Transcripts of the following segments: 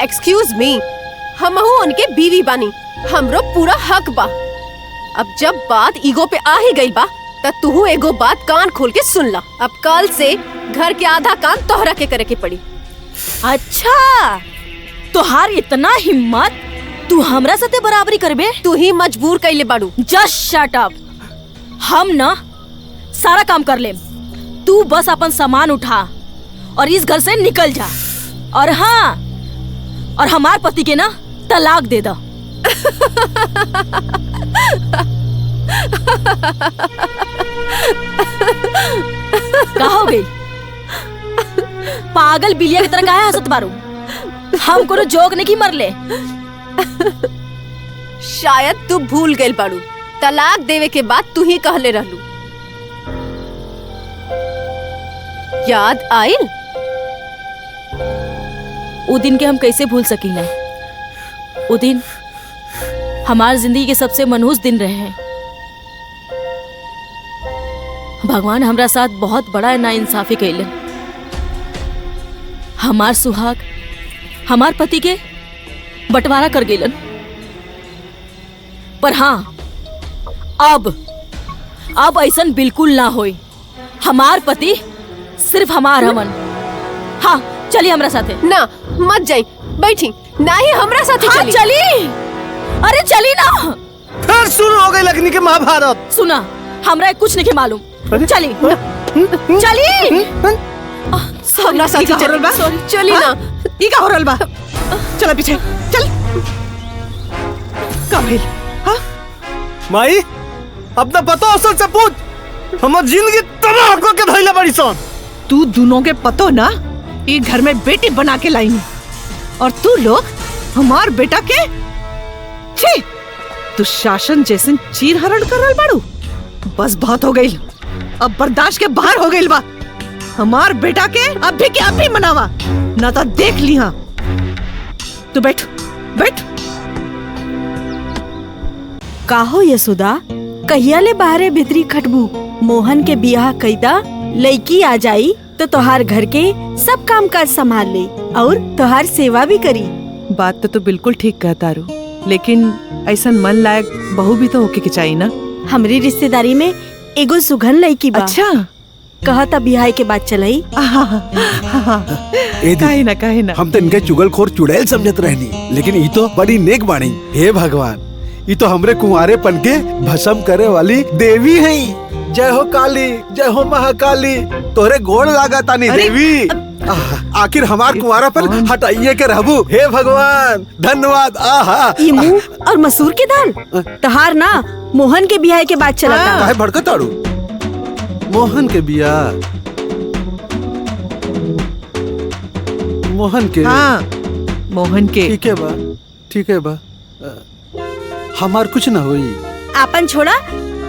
Excuse me, हमहू उनके बीवी बानी, हमरो पूरा हक बा। अब जब बात ईगो पे आ ही गई बा त तू एगो बात कान खोल के सुन ला। अब कल से घर के आधा काम तोहरा के करे के पड़ी। अच्छा, तोहार इतना हिम्मत, तू हमरा साथे बराबरी करबे? तू ही मजबूर कैले बाड़ू। Just shut up. हम ना सारा काम कर लेम, तू बस अपन सामान उठा और इस घर से निकल जा। और हाँ, और हमार पति के ना तलाक दे दो। का हो गई? पागल बिलिया की तरह काहे हंसत बारू? हम कोनो जोक नहीं मरले। शायद तू भूल गई बाड़ू, तलाक देवे के बाद तू ही कहले रहलू। याद आइल? वो दिन के हम कैसे भूल सकीले? वो दिन हमार जिंदगी के सबसे मनहूस दिन रहे हैं। भगवान हमरा साथ बहुत बड़ा नाइंसाफी कैले। हमार सुहाग हमार पति के बंटवारा कर गेलन। पर हाँ, अब ऐसन बिल्कुल ना होई। हमार पति सिर्फ हमार हमन। हाँ, चलिए हमरा साथे। ना, मत जाई, बैठी। ना ही हमरा साथे हाँ, चली। चली। अरे चली ना। फिर शुरू हो गई लगनी के महाभारत। सुना, हमरा कुछ नहीं मालूम। चली चली। हमरा साथे चली। चली ना। ई का हो रहल बा? चल पीछे चल। का भइल? हां माई, अपना पतो असल से पूछ। हमर जिंदगी तबाह कर के धइले बड़ी सन। तू दोनों के पतो ना, ई घर में बेटी बना के लाई और तू लोग हमार बेटा के छी दुशासन जैसे चीर हरण कर रहल बाड़ू। बस बहुत हो गई, अब बर्दाश्त के बाहर हो गई बा। हमार बेटा के अभी के अभी मनावा, ना तो देख लिहा। तू बैठ बैठ। काहो यशोदा, कहिया ले बाहरे भीतरी खटबू? मोहन के बियाह कईदा, लड़की आ जाई तो तोहार घर के सब काम काज संभाल ले और तोहार सेवा भी करी। बात तो तू बिल्कुल ठीक कहता रू, लेकिन ऐसा मन लायक बहू भी तो होके के चाहिए ना। हमरी रिश्तेदारी में एगो सुघन लड़की बा। अच्छा, कहता बियाह के बाद चलाई। काहे ना हम तो इनके चुगलखोर चुड़ैल समझत रहनी, लेकिन ये तो बड़ी नेक बाणी। हे भगवान, ये तो हमरे कुंवारेपन के भस्म करे वाली देवी हैं। जय हो काली, जय हो महाकाली, तोरे गोड़ लागा तानी देवी। आखिर हमार कुंवारापन हटाइए के रहबू। हे भगवान, धन्यवाद। आहा, ये मुंह और मसूर के दाल तहार ना मोहन के बियाह के बाद चलता। काहे भड़कत आड़ू? मोहन के बियाह? मोहन के? हाँ, मोहन के। ठीक है बा, ठीक है बा। हमार कुछ ना हुई। आपन छोड़ा,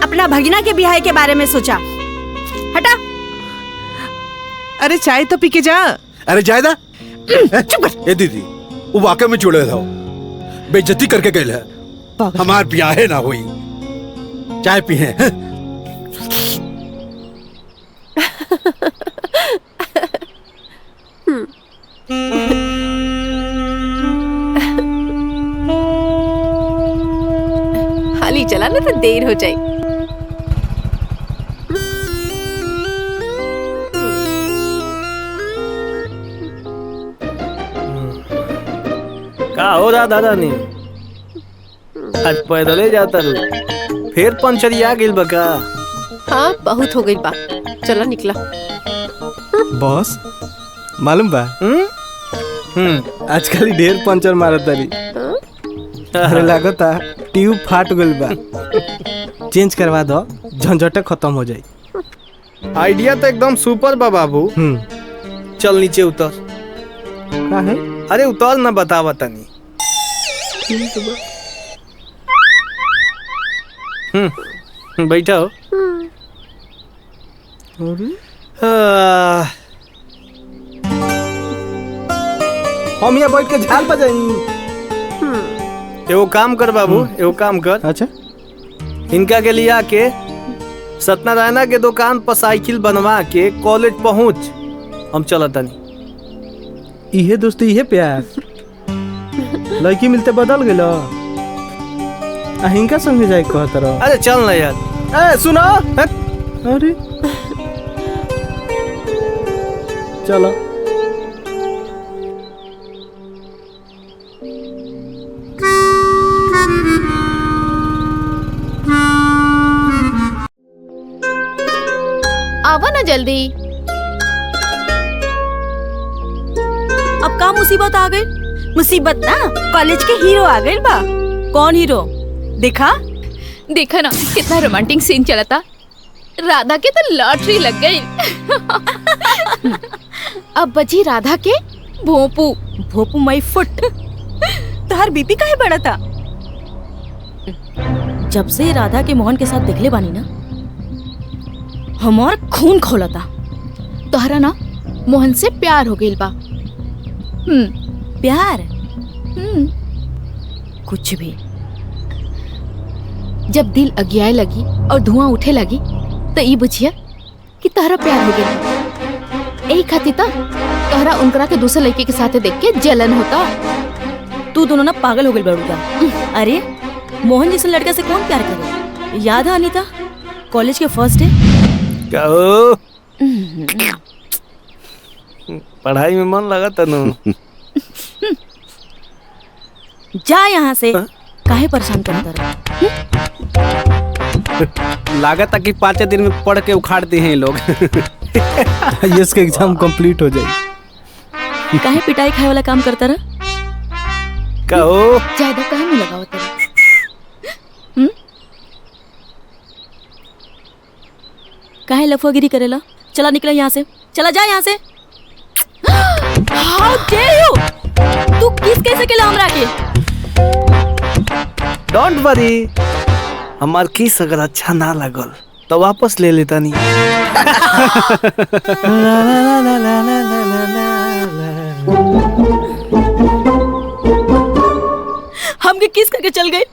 अपना भगिना के बियाह के बारे में सोचा। हटा। अरे चाय तो पी के जा। अरे जायदा, चुप कर। ए दीदी, वो वाकई में चुड़ैल हो, बेइज्जती करके गए है। हमार बियाह ना हुई। चाय पी है। हाली चला ना तो देर हो जाए। का हो रहा दादा ने? आज पैदले जाता रू, फिर पंचरिया गिल बका। हाँ, बहुत हो गई बा। चला निकला। बॉस, मालूम बा आजकल ढेर पंचर मारत तारी। अरे लागता ट्यूब फाट गइल बा, चेंज करवा दो, झंझट खत्म हो जाई। आइडिया तो एकदम सुपर बा बाबू। चल नीचे उतर। का है? अरे उतर ना, बता बतानी। बैठा हो। हम यहाँ बैठ के झाल बजाई। एगो काम कर बाबू, एगो काम कर। अच्छा, इनका के लिया के सत्यनारायण के दुकान पर साइकिल बनवा के कॉलेज पहुंच। हम चलत तनी। इहे दोस्ती, इहे प्यार। लड़की मिलते बदल गेलो। अहिंका संगे जाए कहत रहो। अरे चल ना यार। ए सुनो। अरे चलो। आवा ना जल्दी। अब का मुसीबत आ गई? मुसीबत ना, कॉलेज के हीरो आ गए बा। कौन हीरो? देखा देखा ना कितना रोमांटिक सीन चला था। राधा के तो लॉटरी लग गई। अब बची राधा के भोंपू। भोपू माई फुट। तोहर बीपी काहे बढ़ा था? जब से राधा के मोहन के साथ देखले बानी ना, हमार खून खोलता। तोहरा ना मोहन से प्यार हो गइल बा। प्यार? कुछ भी। जब दिल अगियाए लगी और धुआं उठे लगी तो ई बुझिया कि तोहरा प्यार हो गइल। यही खातिर तोहरा उनकरा के दूसरे लड़के के साथ देख के जलन होता। तू दोनों ना पागल हो गई बड़ूगा। अरे मोहन जैसे लड़का से कौन प्यार करे? याद है अनीता, कॉलेज के फर्स्ट डे? क्या हो? पढ़ाई में मन लगा तनु। जा यहाँ से। काहे परेशान करता रहा? लागत कि 5 दिन में पढ़ के उखाड़ते हैं ये लोग। यस के एग्जाम कंप्लीट हो जाए। काहे पिटाई खाए वाला काम करता रहा? कहो ज्यादा काहे में लगाओ तेरा? काहे लफुआगिरी करेला? चला निकला यहाँ से। चला जा यहाँ से। How dare you? तू किस कैसे केला हमरा के? डोंट वरी, हमार किस अगर अच्छा ना लगल तो वापस ले लेता नहीं। हमके किस करके चल गए?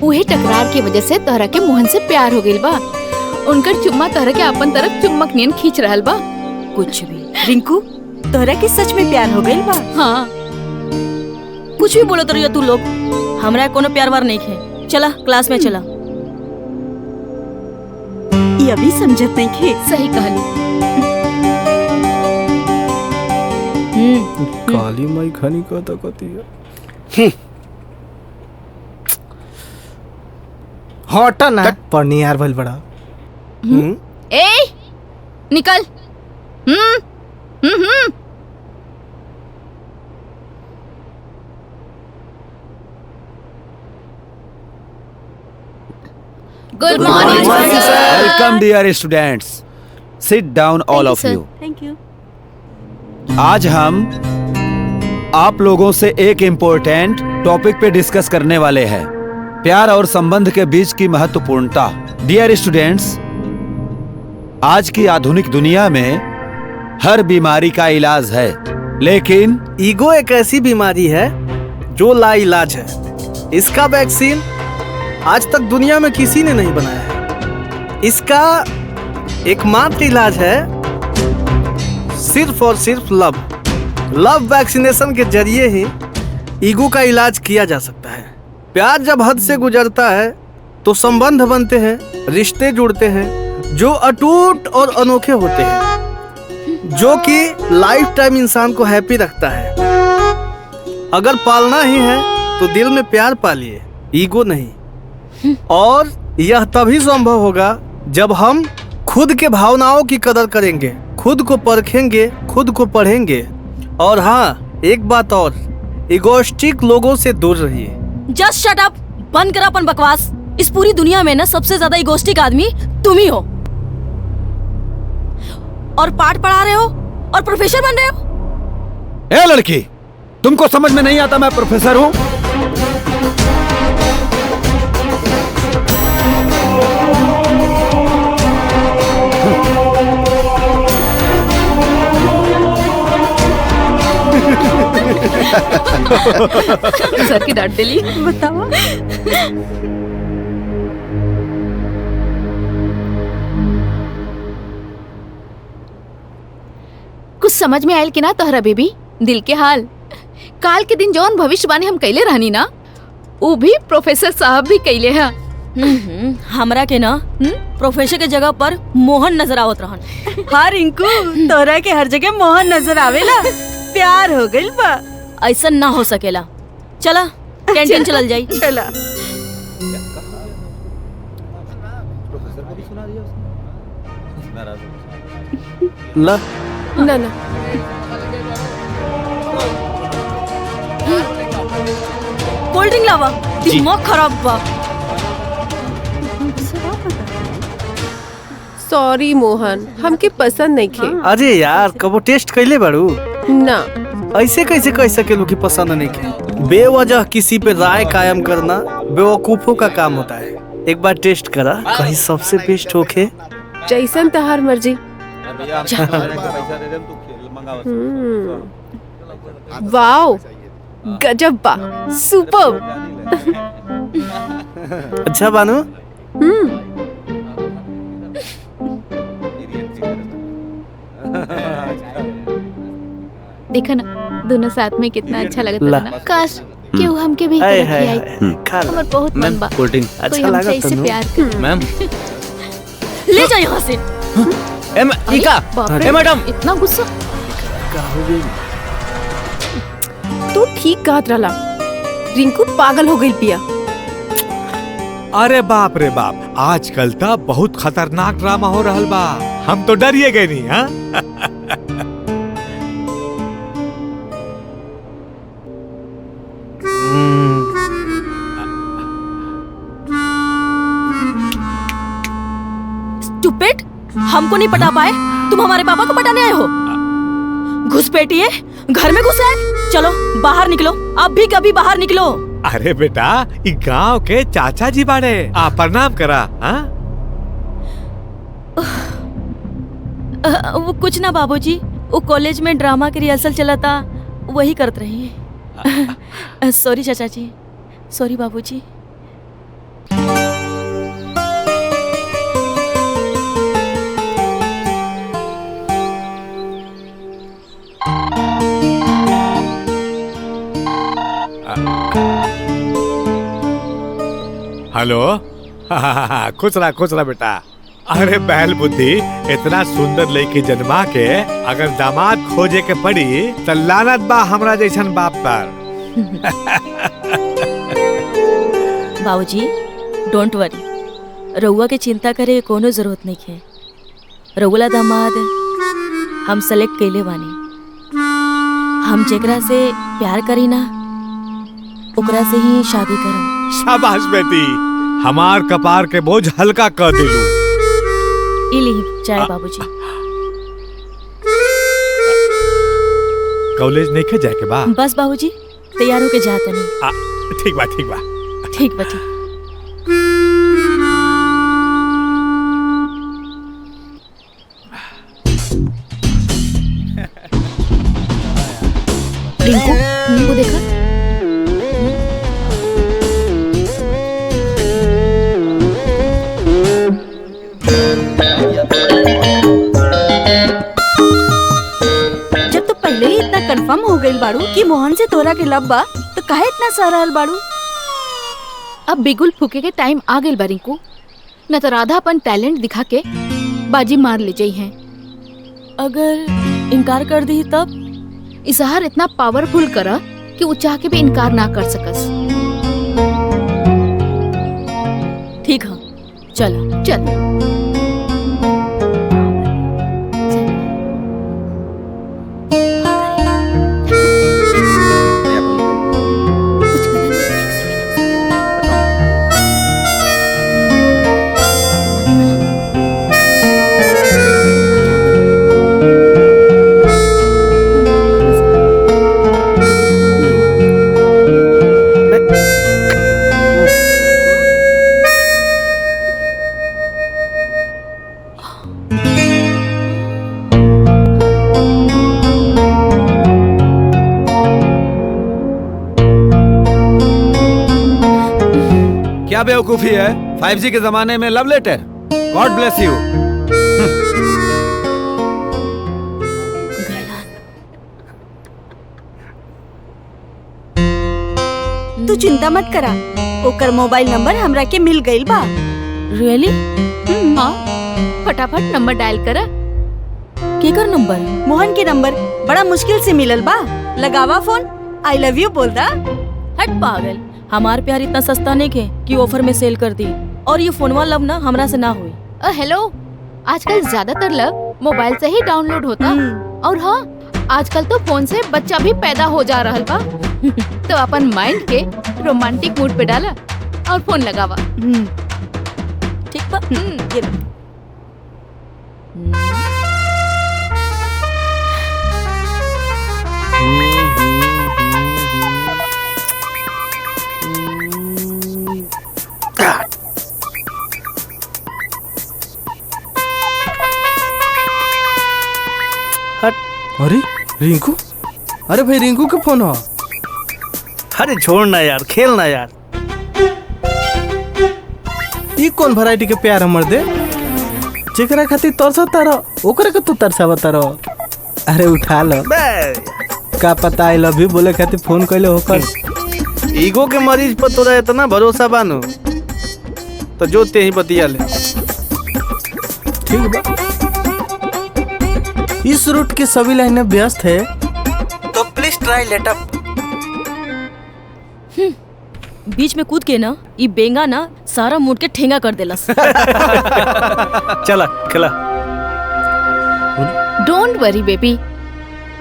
उहे टकरार की वजह से तोहरा के मोहन से प्यार हो गइल बा। उनकर चुम्मा तोहरा के अपन तरफ चुम्बक नियन खींच रहल बा। कुछ भी। रिंकू, तोहरा के सच में प्यार हो गइल बा? हाँ, कुछ भी बोलो तो तू लोग। हमरा कोनो प्यार वार नहीं है। चला क्लास में चला। ये अभी समझत नहीं खे। सही कहलू। काली माई खानी कहता कहती है। हटा ना पढ़नी यार भल बड़ा। ए निकल। Good morning sir. Welcome dear students, sit down all of you. Thank you. आज हम आप लोगों से एक इम्पोर्टेंट टॉपिक पे डिस्कस करने वाले हैं, प्यार और संबंध के बीच की महत्वपूर्णता। डियर स्टूडेंट्स, आज की आधुनिक दुनिया में हर बीमारी का इलाज है, लेकिन ईगो एक ऐसी बीमारी है जो लाइलाज है। इसका वैक्सीन आज तक दुनिया में किसी ने नहीं बनाया है। इसका एकमात्र इलाज है सिर्फ और सिर्फ लव। लव वैक्सीनेशन के जरिए ही ईगो का इलाज किया जा सकता है। प्यार जब हद से गुजरता है तो संबंध बनते हैं, रिश्ते जुड़ते हैं जो अटूट और अनोखे होते हैं, जो कि लाइफ टाइम इंसान को हैप्पी रखता है। अगर पालना ही है तो दिल में प्यार पालिए, ईगो नहीं। और यह तभी संभव होगा जब हम खुद के भावनाओं की कदर करेंगे, खुद को परखेंगे, खुद को पढ़ेंगे। और हाँ, एक बात और, इगोइस्टिक लोगों से दूर रहिए। Just shut up. बंद कर अपन बकवास। इस पूरी दुनिया में ना सबसे ज्यादा इगोइस्टिक आदमी तुम ही हो। और पाठ पढ़ा रहे हो और प्रोफेसर बन रहे हो। ए लड़की, तुमको समझ में नहीं आता मैं प्रोफेसर हूँ? सर की डांट दिली। बताओ। कुछ समझ में आयल कि ना तोहरा बेबी? दिल के हाल काल के दिन जौन भविष्यवाणी हम कैले रहनी ना, वो भी प्रोफेसर साहब भी कैले हैं। हमरा के ना प्रोफेसर के जगह पर मोहन नजर आवत रहन। हाँ रिंकू, तोरा के हर जगह मोहन नजर आवेला। प्यार हो गइल बा। ऐसा ना हो सकेला। चला कैंटीन चलल जाई। चला। ला ना ना कोल्ड ड्रिंक लावा, दिमाग खराब बा। सॉरी मोहन, हमके पसंद नहीं खे। अरे यार, कबो टेस्ट कैले बाड़ू? ना ऐसे कैसे कह सकेलू कि पसंद नहीं के? बेवजह किसी पे राय कायम करना बेवकूफों का काम होता है। एक बार टेस्ट करा, कहीं सबसे बेस्ट होके। जैसन तहार मर्जी। वाओ, गजब बा, सुपर। अच्छा बानू। देखा ना दोनों साथ में कितना अच्छा लगता है ना। काश क्यों हमके भी हाय तरह हाय की आई। खा लो। हमार बहुत मन बा कोल्ड ड्रिंक कोई अच्छा हमसे लगा इससे तनु। प्यार करे। मैम। ले जा यहाँ से। बाप रे, मैडम इतना गुस्सा। तू ठीक कहत रहला, रिंकू पागल हो गई पिया। अरे बाप रे बाप, आजकल तो बहुत खतरनाक ड्रामा हो रहल बा। हम तो डरिए गए नहीं। हाँ स्टूपिड, हमको नहीं पटा पाए, तुम हमारे पापा को पटाने आए हो। घुसपैठिए, घर में घुस आए। चलो बाहर निकलो, अब भी कभी बाहर निकलो। अरे बेटा, ई गांव के चाचा जी बाड़े, आ प्रणाम करा। हाँ वो कुछ ना बाबूजी, वो कॉलेज में ड्रामा की रिहर्सल चला था, वही करते रही। सॉरी चाचा जी, सॉरी बाबूजी। हेलो। खुश रहा बेटा। अरे बैल बुद्धि, इतना सुंदर लड़की जन्मा के अगर दामाद खोजे के पड़ी तो लानत बा हमरा जैसन बाप पर। बाबूजी डोंट वरी, रउआ के चिंता करे के कोनो जरूरत नहीं है। रउला दामाद हम सेलेक्ट कैले बानी। हम जेकरा से प्यार करी ना, ओकरा से ही शादी करम। शाबाश बेटी, हमार कपार के बोझ हल्का कर दिलू। इली चाय बाबूजी। कॉलेज नहीं के जाए के बा? बस बाबूजी तैयार होके जाता नहीं। ठीक बा ठीक बा। ठीक बा ठीक। रिंकू वो देखा। जब तो पहले ही इतना कंफर्म हो गई बाड़ू कि मोहन से तोरा के लब बा, तो काहे इतना सरल बाड़ू? अब बिगुल फूके के टाइम आ गइल बा रिंकू, न तो राधा अपन टैलेंट दिखा के बाजी मार ले जाई हैं। अगर इनकार कर दी तब? इजहार इतना पावरफुल करा कि वो चाह के भी इनकार ना कर सकस। ठीक है, चलो चल। क्या बेवकूफी है 5G के जमाने में love letter. God bless you. तू चिंता मत करा, ओकर मोबाइल नंबर हमरा के मिल गइल बा। रियली? हाँ, फटाफट नंबर डायल करा। केकर नंबर? मोहन के नंबर बड़ा मुश्किल से मिलल बा। लगावा फोन, आई लव यू बोल दा। हट पागल, हमार प्यार इतना सस्ता नहीं के कि ऑफर में सेल कर दी। और ये फोनवा लव ना हमरा से ना हुई। हेलो, आजकल ज्यादातर लव मोबाइल से ही डाउनलोड होता। और हाँ, आजकल तो फोन से बच्चा भी पैदा हो जा रहा बा। तो अपन माइंड के रोमांटिक मूड पे डाला और फोन लगावा। ठीक बा? ये लो। हट। अरे रिंकू, अरे भाई रिंकू का फोन हो। अरे छोड़ ना यार, खेल ना यार। ये कौन वैरायटी के प्यार हमर दे जेकरा खातिर तरसा तारो ओकरा के तू तरसावा तारो। अरे उठा लो, का पता आई लव यू बोले खातिर फोन कइले होकर। ईगो के मरीज पर तोरा इतना भरोसा बानो तो जो ते ही बतिया ले। ठीक बा, इस रूट की सभी लाइनें व्यस्त है तो प्लीज ट्राई लेट अप। बीच में कूद के ना ये बेंगा ना सारा मूड के ठेंगा कर देलस। चला खिला। डोंट वरी बेबी,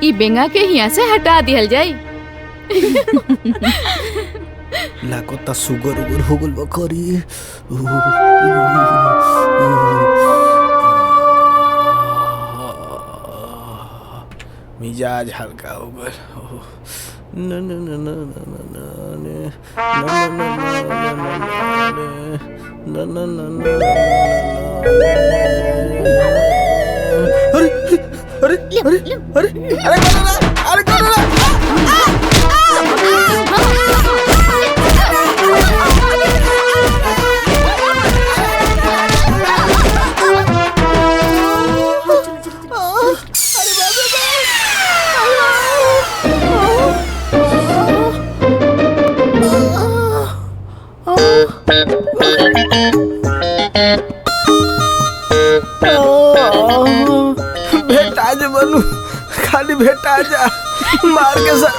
ई बेंगा के यहाँ से हटा दिहल जाई। लाको ता सुगर उगर हो गल बकरी। मिजाज हल्का हो गया। न न न न न न न न न न। अरे अरे अरे अरे अरे भेटा जा बनू, खाली भेटा जा। मार के सब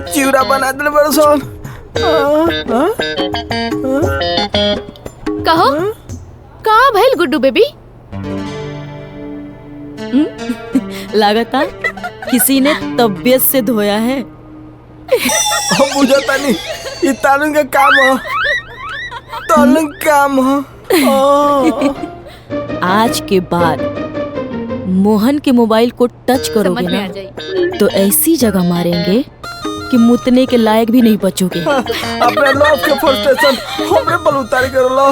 चिवड़ा बना दे बड़ सोन। कहो कहाँ भइल गुड्डू बेबी? लागता किसी ने तबीयत से धोया है। बुझता नहीं, ये तालुन का काम हो, तालुन काम हो। आज के बाद मोहन के मोबाइल को टच करोगे समझ में ना आ जाई। तो ऐसी जगह मारेंगे कि मुतने के लायक भी नहीं बचोगे। अपने लव के फ्रस्ट्रेशन हमरे पर उतार कर लो।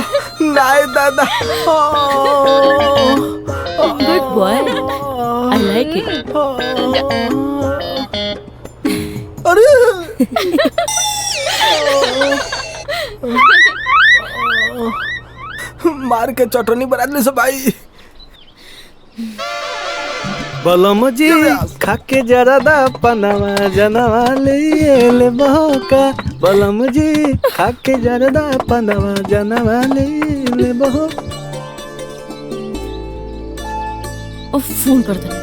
नाय दादा। Good boy, I like it. अरे मार के चटनी बना दे सब भाई। बलम जी खाके जरा दा पनावा जनवा ले बहोका। बलम जी खाके जरा दा पनावा जनवा ले बहो। फोन कर दे।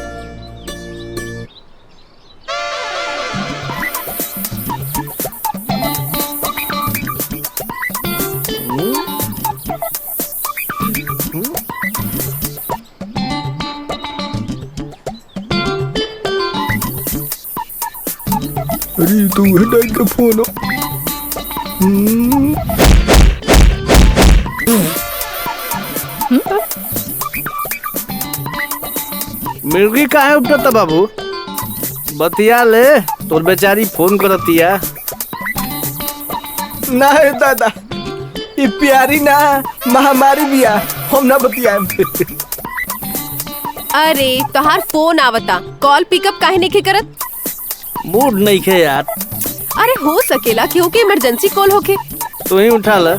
अरे तू हटाई का फोन। मिर्गी काहे उठता बाबू? बतिया ले, तोर बेचारी फोन करतिया। ना है दादा, ये प्यारी ना महामारी बिया, हम ना बतियाएम। अरे तोहार फोन आवता, कॉल पिकअप काहे नहीं करत? मूड नहीं खे यार। अरे हो सकेला क्योंकि इमरजेंसी कॉल होके। तू ही उठा ले।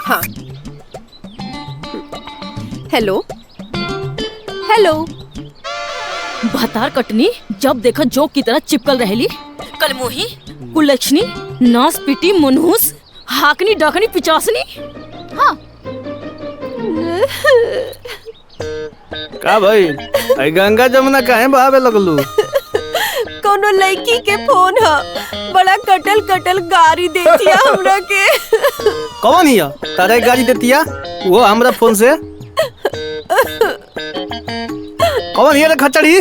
हाँ, हेलो हेलो। भतार कटनी जब देखा जोक की तरह चिपकल रहेली। कलमोही, कुलक्षणी, नास पिटी, मनहूस, हाकनी डाकनी पिचासनी। हाँ का भाई आई गंगा जमुना काहे बहावे लगलू? कोनो लड़की के फोन ह, बड़ा कटल कटल गाड़ी देतिया हमरा के। कौन हिया तारा गाड़ी देतिया? वो हमरा फोन से कौन हिया रे खचड़ी?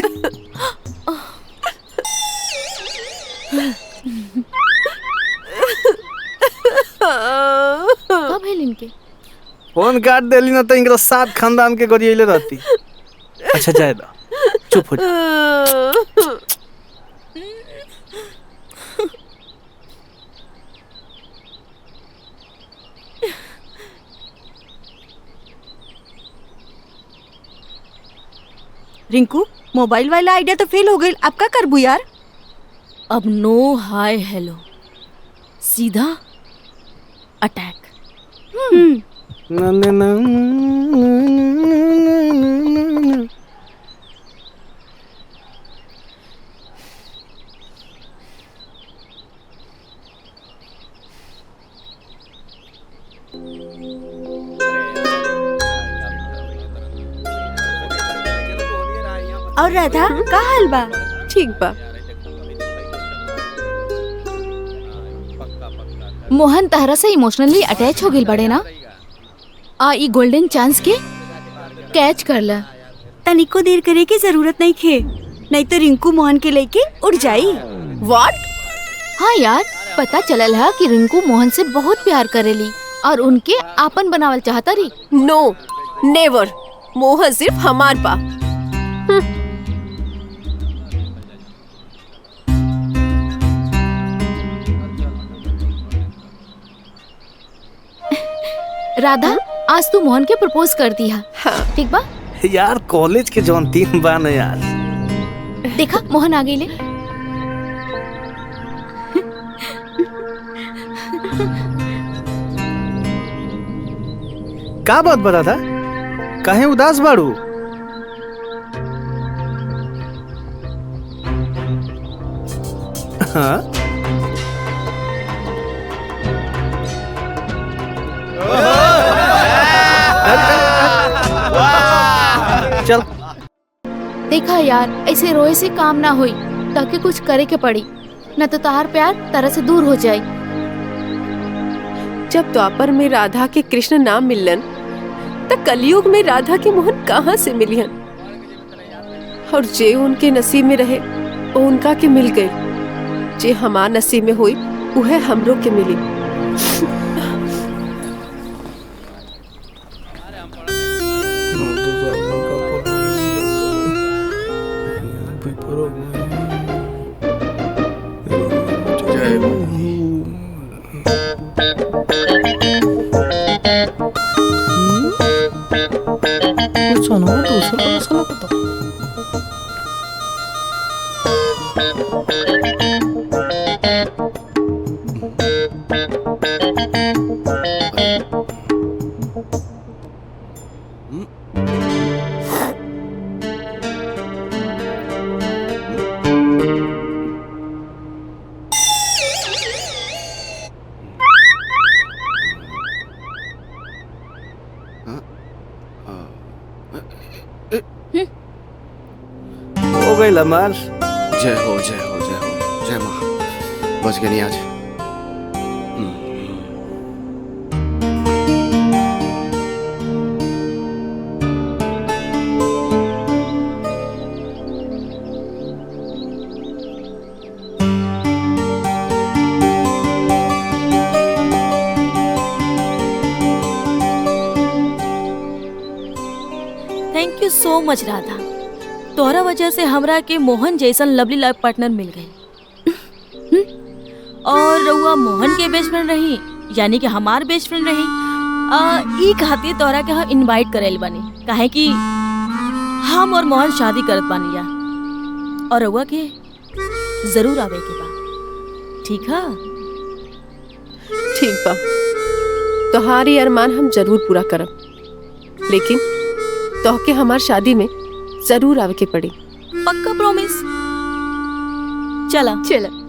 कब है इनके? फोन काट देली ना तो इनका 7 खानदान के गरियले रहती। अच्छा जाए दा, चुप हो जा। रिंकू, मोबाइल वाला आइडिया तो फेल हो गई, अब क्या करबू यार? अब नो हाय हेलो, सीधा अटैक। ना ना ना और राधा का हाल बा? ठीक बा। मोहन तहरा से इमोशनली अटैच हो गई बड़े ना। आ ई गोल्डन चांस के कैच कर ला। तनिको देर करे की जरूरत नहीं खे, नहीं तो रिंकू मोहन के लेके उड़ जाई। व्हाट? हाँ यार, पता चलल है कि रिंकू मोहन से बहुत प्यार करेली और उनके आपन बनावल चाहता रही। नो नेवर, मोहन सिर्फ हमार बा। राधा, आज तू मोहन के प्रपोज कर दिया। हाँ। ठीक बा? यार कॉलेज के जौन 3 बा न यार। देखा मोहन आ गई ले। का बात बता था? काहे उदास बाड़ू? हाँ? चल देखा यार, ऐसे रोए से काम ना हुई, ताकि कुछ करे के पड़ी, न तो तार प्यार तरह से दूर हो जाए। जब द्वापर में राधा के कृष्ण नाम मिलन, तब कलयुग में राधा के मोहन कहाँ से मिलियन? और जे उनके नसीब में रहे वो उनका के मिल गई, जे हमार नसीब में हुई उहे हमरो के मिली। हो गई लमार। जय हो जय हो जय हो जय माँ, बच गए नहीं आज। Thank you so much Radha, तोहरा वजह से हमरा के मोहन जैसन लवली लाइफ पार्टनर मिल गए। और रउआ मोहन के बेस्ट फ्रेंड रही, यानी कि हमार बेस्ट फ्रेंड रही। ई खातिर तोहरा के हम इनवाइट करेल बानी, काहे कि हम और मोहन शादी करत बानी या, और रउआ के जरूर आवे के बा। ठीक है? ठीक बा, तोहारी अरमान हम जरूर पूरा करब, लेकिन तोहके हमार शादी में जरूर आवे के पड़ी। पक्का प्रॉमिस? चला चलो।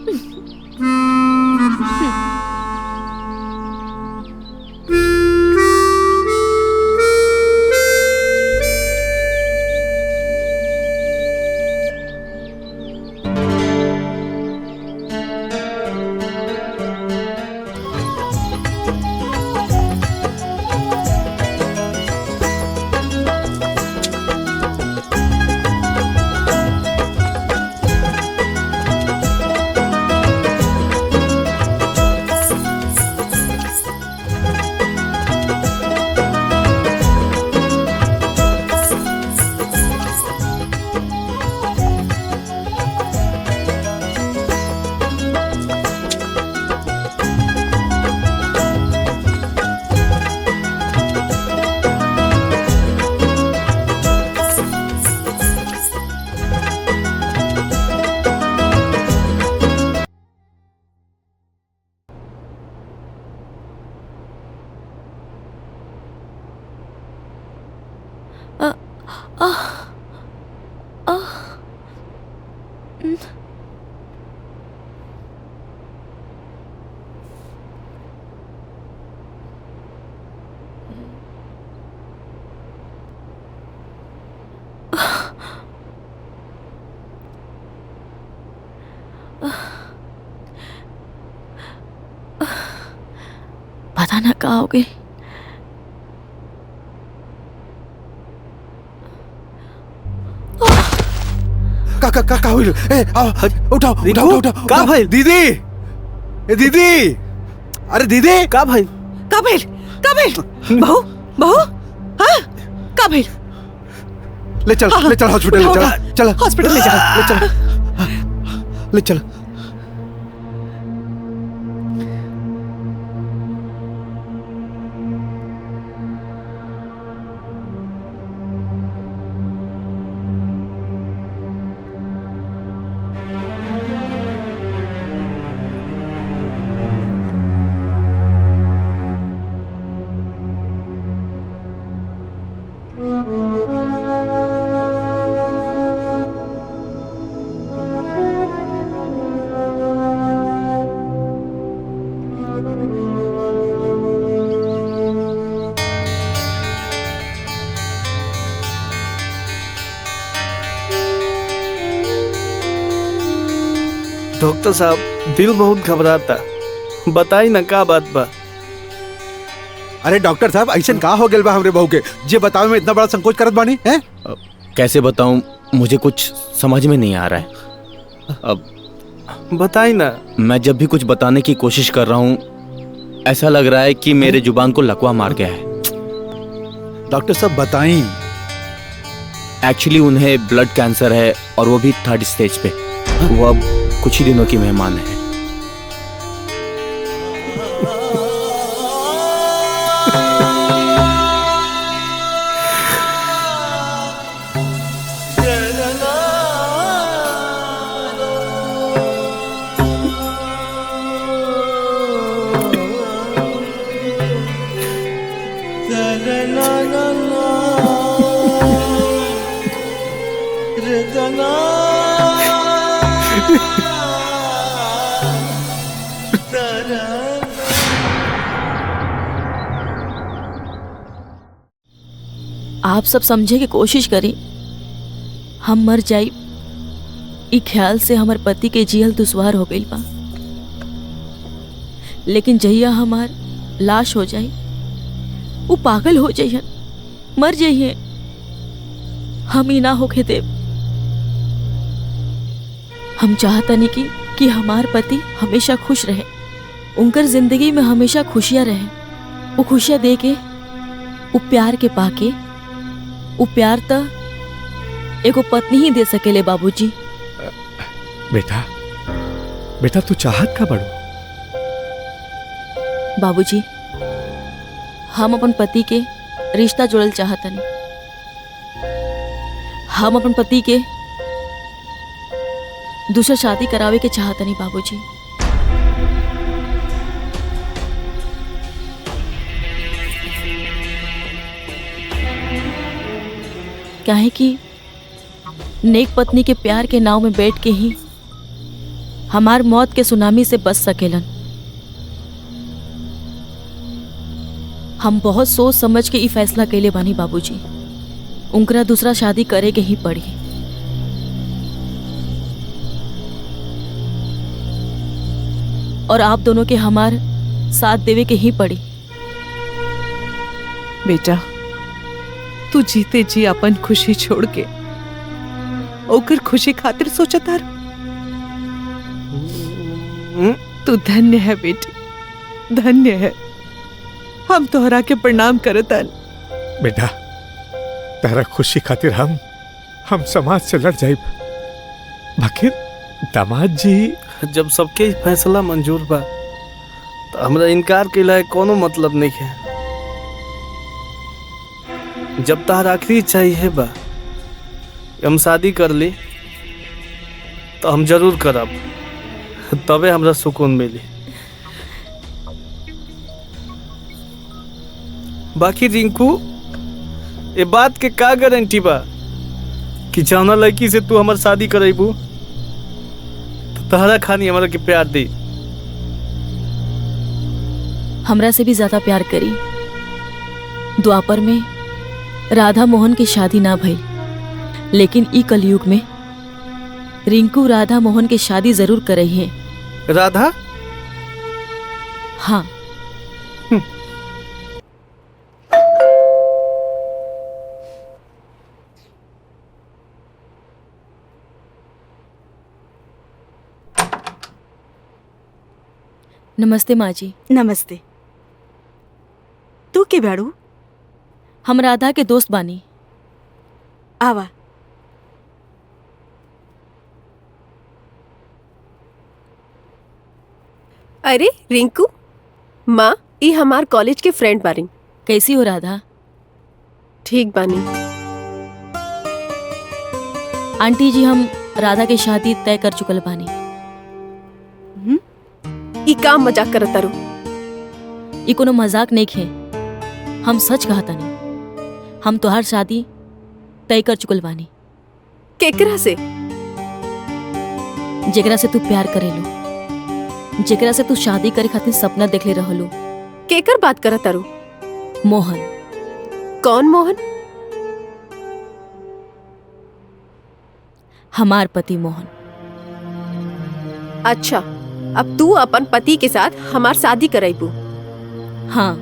पता ना कहाँ हो गई। का हुई? ए आओ, उठाओ उठाओ उठाओ। का भाई? दीदी, ए दीदी, अरे दीदी का भाई? बहू बहू, हाँ का भाई? ले चल हॉस्पिटल, ले चल, चल हॉस्पिटल ले जा, ले चल, ले चल। डॉक्टर साहब, दिल बहुत घबराता, बताई ना का बात बा। अरे डॉक्टर साहब, ऐसा का हो गया बा हमरे बहू के, जे बतावे में इतना बड़ा संकोच करत बानी हैं? कैसे बताऊं, मुझे कुछ समझ में नहीं आ रहा है। अब बताई ना। मैं जब भी कुछ बताने की कोशिश कर रहा हूं, ऐसा लग रहा है कि मेरे जुबान को लकवा मार गया है। डॉक्टर साहब बताई। एक्चुअली उन्हें ब्लड कैंसर है और वो भी 3rd स्टेज पे। वो अब कुछ ही दिनों की मेहमान है। आप सब समझे की कोशिश करी। हम मर जाई ई ख्याल से हमार पति के जियल दुश्वार हो गई बा, लेकिन जहिया हमार लाश हो जाई वो पागल हो जाइए, मर जाइए। हम ही ना होके देव। हम चाहता नहीं कि हमार पति हमेशा खुश रहे, उनकर जिंदगी में हमेशा खुशियां रहे। वो खुशियां दे के, वो प्यार के पाके, वो प्यार तो एगो पत्नी ही दे सकेले बाबूजी। बेटा तू चाहत का बड़ो? बाबूजी, हम अपन पति के रिश्ता जोड़ल चाहतनी। हम अपन पति के दूसरा शादी करावे के चाहतनी बाबूजी। काहे कि नेक पत्नी के प्यार के नाव में बैठ के ही हमार मौत के सुनामी से बच सकेलन। हम बहुत सोच समझ के ई फैसला कैले बानी बाबूजी, उनकरा दूसरा शादी करे के ही पड़ी। और आप दोनों के हमार साथ देवे के ही पड़ी। बेटा, तू जीते जी अपन खुशी छोड़ के ओकर खुशी खातिर सोचता रह। तू धन्य है बेटी, धन्य है। हम तोहरा के प्रणाम करतन। बेटा, तेरा खुशी खातिर हम समाज से लड़ जाइब, बाकी दामाद जी जब सबके ही फैसला मंजूर बा तो हमरा इनकार के लायक कोनो मतलब नहीं है। जब तहार आखिरी इच्छा है बा हम शादी कर ली तो हम जरूर करब, तबे हमरा सुकून मिली। बाकी रिंकू, ये बात के का गारंटी बा कि जौना लड़की से तू हमार शादी करेबू तहरा खानी हमरा के प्यार दी? हमरा से भी ज्यादा प्यार करी। द्वापर में राधा मोहन की शादी ना भई, लेकिन ई कलयुग में रिंकू राधा मोहन की शादी जरूर करे हैं। राधा? हाँ। नमस्ते माँ जी। नमस्ते। तू के बाड़ू? हम राधा के दोस्त बानी। आवा। अरे रिंकू, माँ ई हमार कॉलेज के फ्रेंड बानी। कैसी हो राधा? ठीक बानी। आंटी जी, हम राधा की शादी तय कर चुकल बानी। ई काम मजाक करत तारू? ई कोनो मजाक नहीं है, हम सच कहता नहीं। हम तोहार शादी तय कर चुकल बानी। केकरा से? जेकरा से तू प्यार करेलो, जेकरा से तू शादी करे खातिर सपना देखले रहलो। केकर बात करत तारू? मोहन। कौन मोहन? हमार पति मोहन। अच्छा, अब तू अपन पति के साथ हमार शादी कराइबू? हाँ।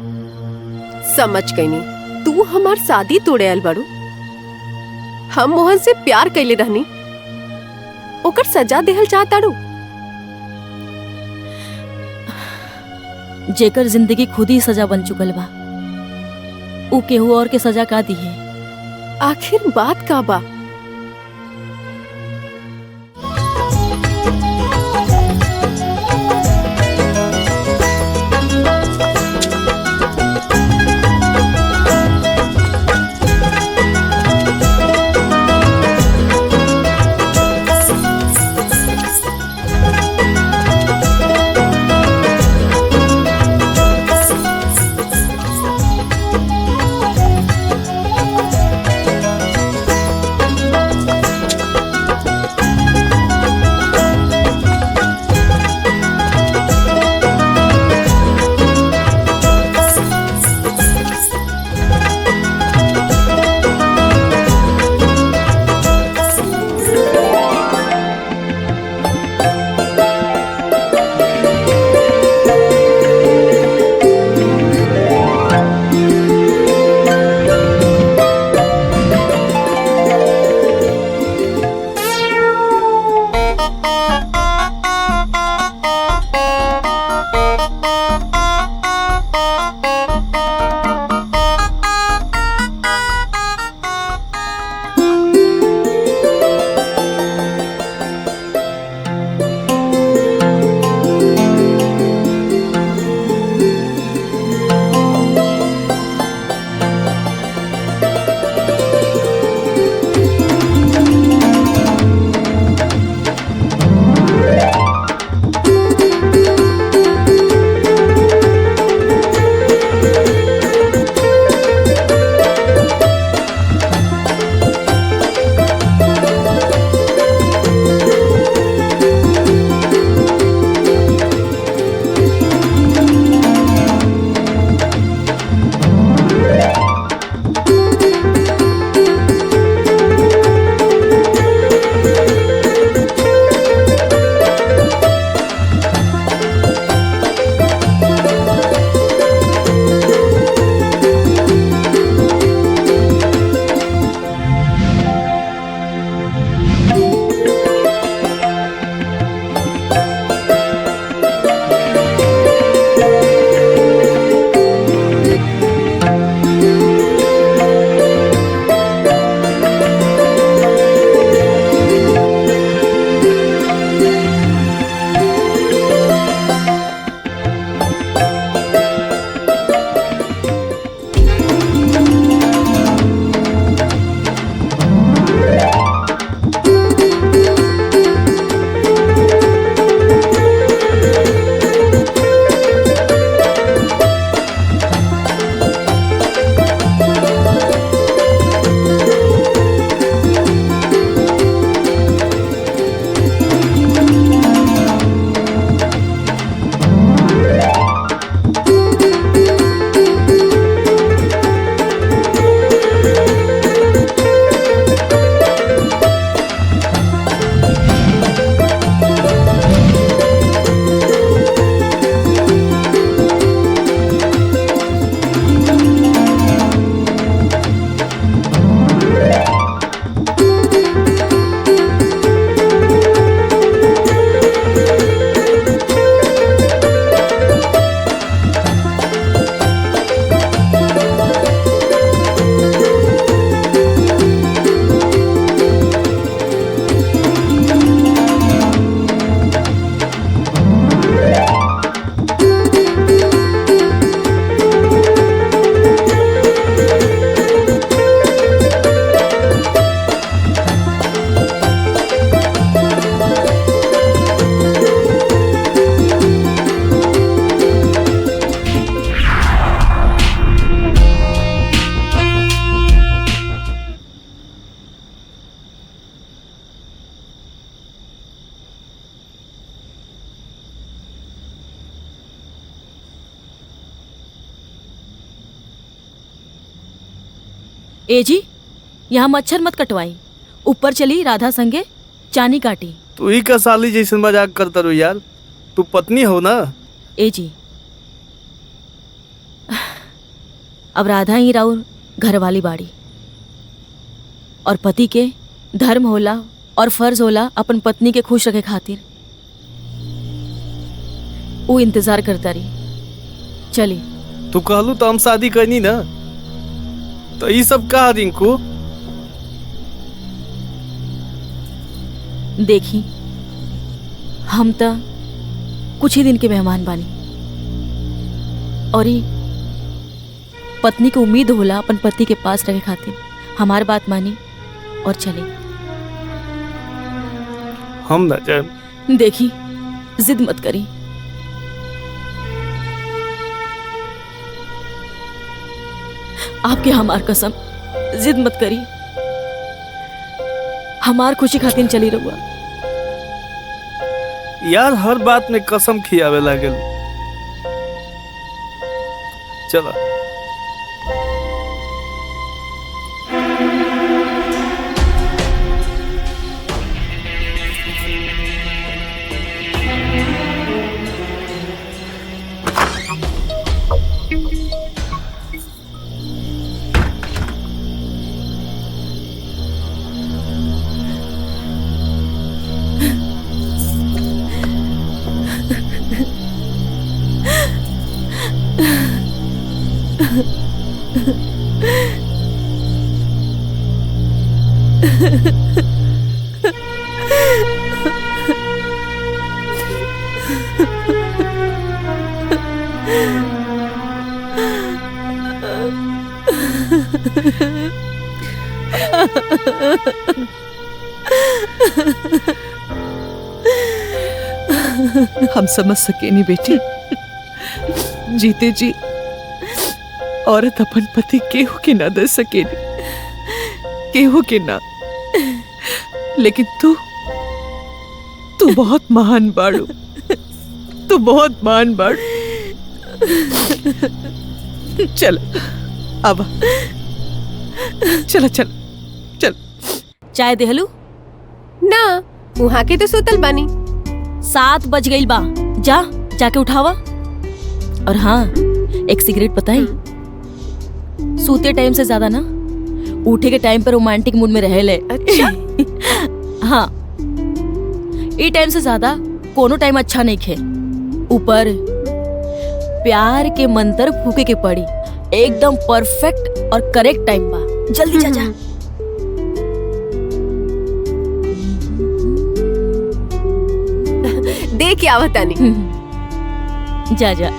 समझ गईनी। तू हमार शादी तोड़े आयल बाड़ू। हम मोहन से प्यार कैले रहनी, ओकर सजा देहल चाहताड़ू? जेकर जिंदगी खुद ही सजा बन चुकल बा, ऊ केहू और के सजा का दी है? आखिर बात का बा? ए जी, यहाँ मच्छर मत कटवाई। ऊपर चली राधा संगे चानी काटी। तू ही का साली जैसे मजाक करता रो यार। तू पत्नी हो ना। ए जी, अब राधा ही राउर घर वाली बाड़ी, और पति के धर्म होला और फर्ज होला अपन पत्नी के खुश रखे खातिर। वो इंतजार करता रही। चली। तू कहलू तो हम शादी करनी ना, तो ये सब कहा रिंकू। देखी, हम तो कुछ ही दिन के मेहमान बानी, और ये पत्नी को उम्मीद होला अपन पति के पास रखे खातिर। हमार बात मानी और चले। हम ना जाए। देखी, जिद मत करी। आपके हमार कसम, जिद मत करी। हमार खुशी खातिर चली रहुआ। यार हर बात में कसम खियावे लागल। चला। हम समझ सके नहीं बेटी। जीते जी औरत अपन पति केहू के ना दे सके, केहू के ना। लेकिन तू बहुत महान बाड़ू। तू बहुत महान बाड़ू। चल अब चल चल चल। चाय देहलू ना, वहाँ के तो सुतल बानी। 7 बज गई बा। जा जाके उठावा। और हाँ, एक सिगरेट बताई, सूते टाइम से ज्यादा ना उठे के टाइम पर रोमांटिक मूड में रहे ले। अच्छा। हाँ, ये टाइम से ज्यादा कोनो टाइम अच्छा नहीं खे। ऊपर प्यार के मंत्र फूके के पड़ी। एकदम परफेक्ट और करेक्ट टाइम बा। जल्दी जा जा। दे क्या बतानी। जा जा।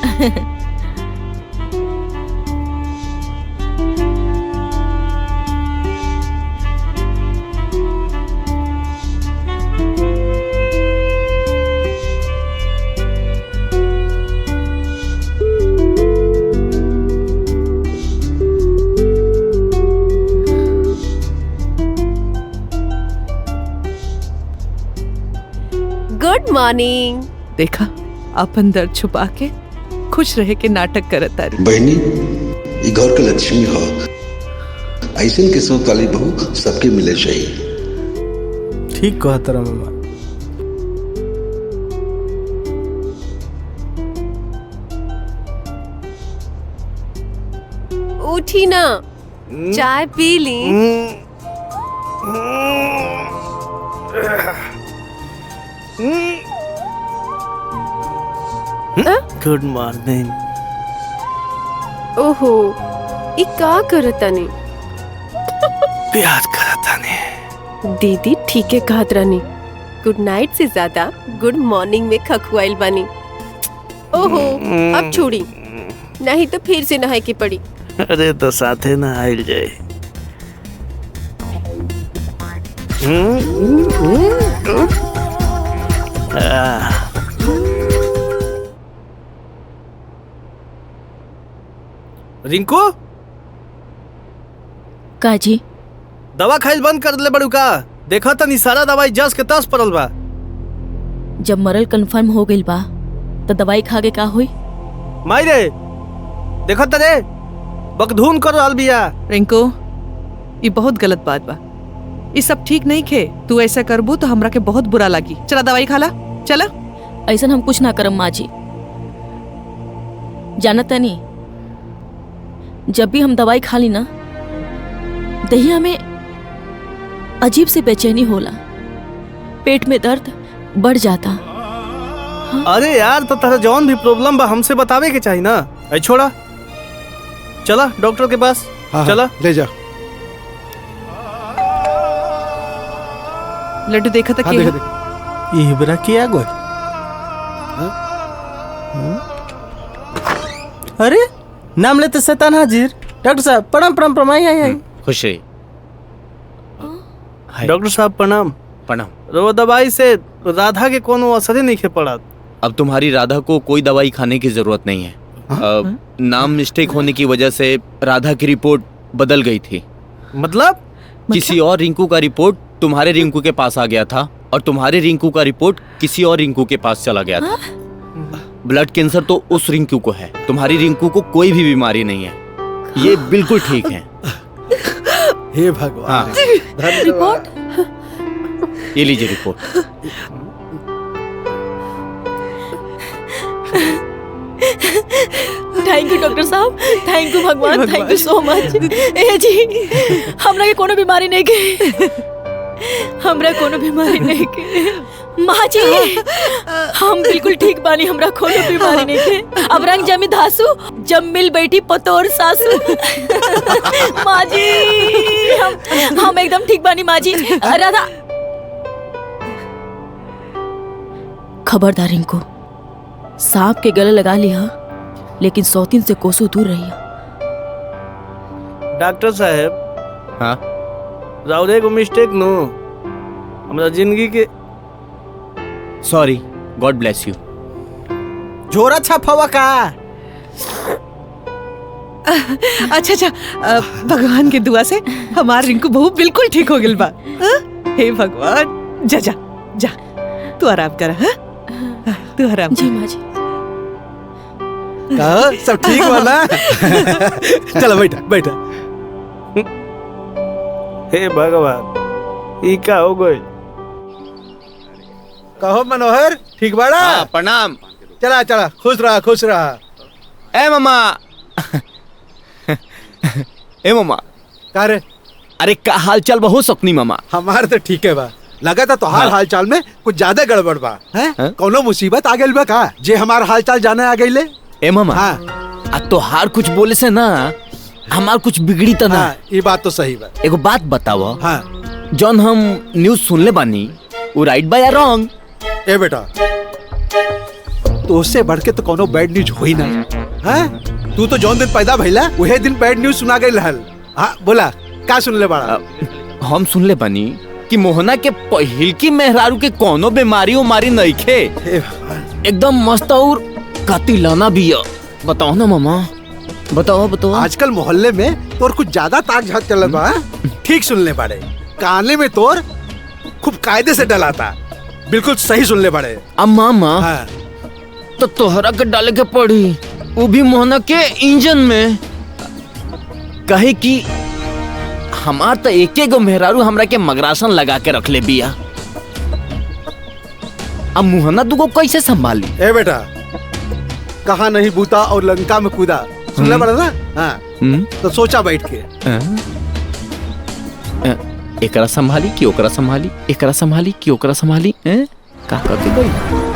Good morning. देखा, अपन दर्द छुपा के खुश रहे के नाटक करत तारी। बहनी, ई घर के लक्ष्मी हो। ऐसे किस्मत वाली बहू सबके मिले चाहिए। ठीक कहा तेरा मामा। उठी ना, चाय पी ली। Good morning. ओहो, ई का करतानी? प्यार करतानी। दीदी ठीक है कहत रानी। गुड नाइट से ज्यादा गुड मॉर्निंग में खखुआइल बानी। ओहो, अब छोड़ी, नहीं तो फिर से नहाए की पड़ी। अरे तो साथे ना आइल जाए। रिंकू, काजी दवा खाइल बंद कर ले बड़ू का? देखा तनी सारा दवाई जस के तस पड़ल बा। जब मरल कंफर्म हो गइल बा तो दवाई खा के का हुई? माई रे, देखा तरे बकधून कर रहल बिया। रिंकू, ये बहुत गलत बात बा। ये सब ठीक नहीं खे। तू ऐसा करबू तो हमरा के बहुत बुरा लगी। चला दवाई खा ला, चला। ऐसा हम कुछ ना करम माँ जी। जानता नहीं, जब भी हम दवाई खा ली ना दही हमें अजीब से बेचैनी होला, पेट में दर्द बढ़ जाता। अरे यार तो तेरा जौन भी प्रॉब्लम बा हमसे बतावे के चाहिए ना। ऐ छोड़ा, चला डॉक्टर के पास। हाँ, चला ले जा। लड्डू देखा था हाँ, क्या? ये बरा किया गोल। अरे नाम लेते शैतान हाजिर। डॉक्टर साहब प्रणाम प्रणाम प्रणाम। आई खुश रही। डॉक्टर साहब प्रणाम। प्रणाम। रो दवाई से राधा के कोनो असर ही नहीं खे पड़ा। अब तुम्हारी राधा को कोई दवाई खाने की जरूरत नहीं है। नाम मिस्टेक होने की वजह से राधा की रिपोर्ट बदल गई थी। मतलब किसी और रिंकू का रिपोर्ट तुम्हारे रिंकू के पास आ गया था और तुम्हारे रिंकू का रिपोर्ट किसी और रिंकू के पास चला गया था। ब्लड कैंसर तो उस रिंकू को है, तुम्हारी रिंकू को कोई भी बीमारी नहीं है। ये बिल्कुल ठीक है। हे भगवान। रिपोर्ट? ये लीजिए रिपोर्ट। थैंक यू डॉक्टर साहब, थैंक यू भगवान, थैंक यू सो मच। ए जी, हमरा के कोनो बीमारी नहीं के, हमरा कोनो बीमारी नहीं के। माँ जी, हम बिल्कुल ठीक बानी, हमरा कोनो बीमारी नहीं के। अब रंग जमी धासु, जब मिल बैठी पतोर सासु। माँ जी, हम एकदम ठीक बानी माँ जी। राधा, खबरदार इनको, सांप के गले लगा लिया लेकिन सौतीन से कोसों दूर रही। डॉक्टर साहब। हाँ राउरे को मिस्टेक नो हमरा जिंदगी के। Sorry, God bless you. जोरा छापवा का। अच्छा अच्छा, भगवान के दुआ से हमार रिंकू बहू बिल्कुल ठीक हो गइल बा। हे भगवान, जा जा जा, तू आराम कर। हाँ, तू आराम। जी माँ जी। सब ठीक वाला। चलो बैठा बैठा। हे भगवान, ई का हो गई? कहो मनोहर, ठीक बाड़ा? हाँ, प्रणाम। चला चला, खुश रहा खुश रहा। ए मामा। ए मामा। का रे? अरे का हाल चाल बहु सकनी मामा? हमार तो ठीक है बा। लगा था तोहार हाल चाल में कुछ ज्यादा गड़बड़ बा। हैं? कौनो मुसीबत आ गइल बा का जे हमार हाल चाल जाने आ गइले? ए मामा। हाँ। आ तोहार कुछ बोले से ना हमार कुछ बिगड़ी तो ना। हाँ, ये बात तो सही बा। एगो बात बताओ। हाँ। जौन हम न्यूज सुनले बानी वो राइट बा या रॉन्ग? ए बेटा, तो उससे बढ़ के तो कोनो बैड न्यूज हुई ना। हाँ? तू तो जौन दिन पैदा भइला वही दिन बैड न्यूज सुना गइल रहल। हाँ बोला, का सुनले बाड़ा? हम सुनले बानी कि मोहना के पहिल की मेहरारू के कोनो बीमारी उमारी नहीं खे, एकदम मस्त और कातिलाना भी है। बताओ ना मामा, बताओ बताओ। आजकल मोहल्ले में तोर कुछ ज्यादा ताक झाक चल बा। ठीक सुनले बाड़े, काने में तोर खूब कायदे से डलाता। बिल्कुल सही सुनले बाड़े। अब मामा। हाँ। तो तोहरा के डाले के पड़ी, वो भी मोहना के इंजन में। कहे कि हमार तो एक गो मेहरारू हमरा के मगरासन लगा के रख ले बिया। अब मोहना तू को कैसे संभाली? ए बेटा, कहा नहीं बूता और लंका में कूदा, सुनले बाड़ा ना? हाँ। तो सोचा बैठ के। एकरा संभाली कि ओकरा संभाली, एकरा संभाली कि ओकरा संभाली। का के गई?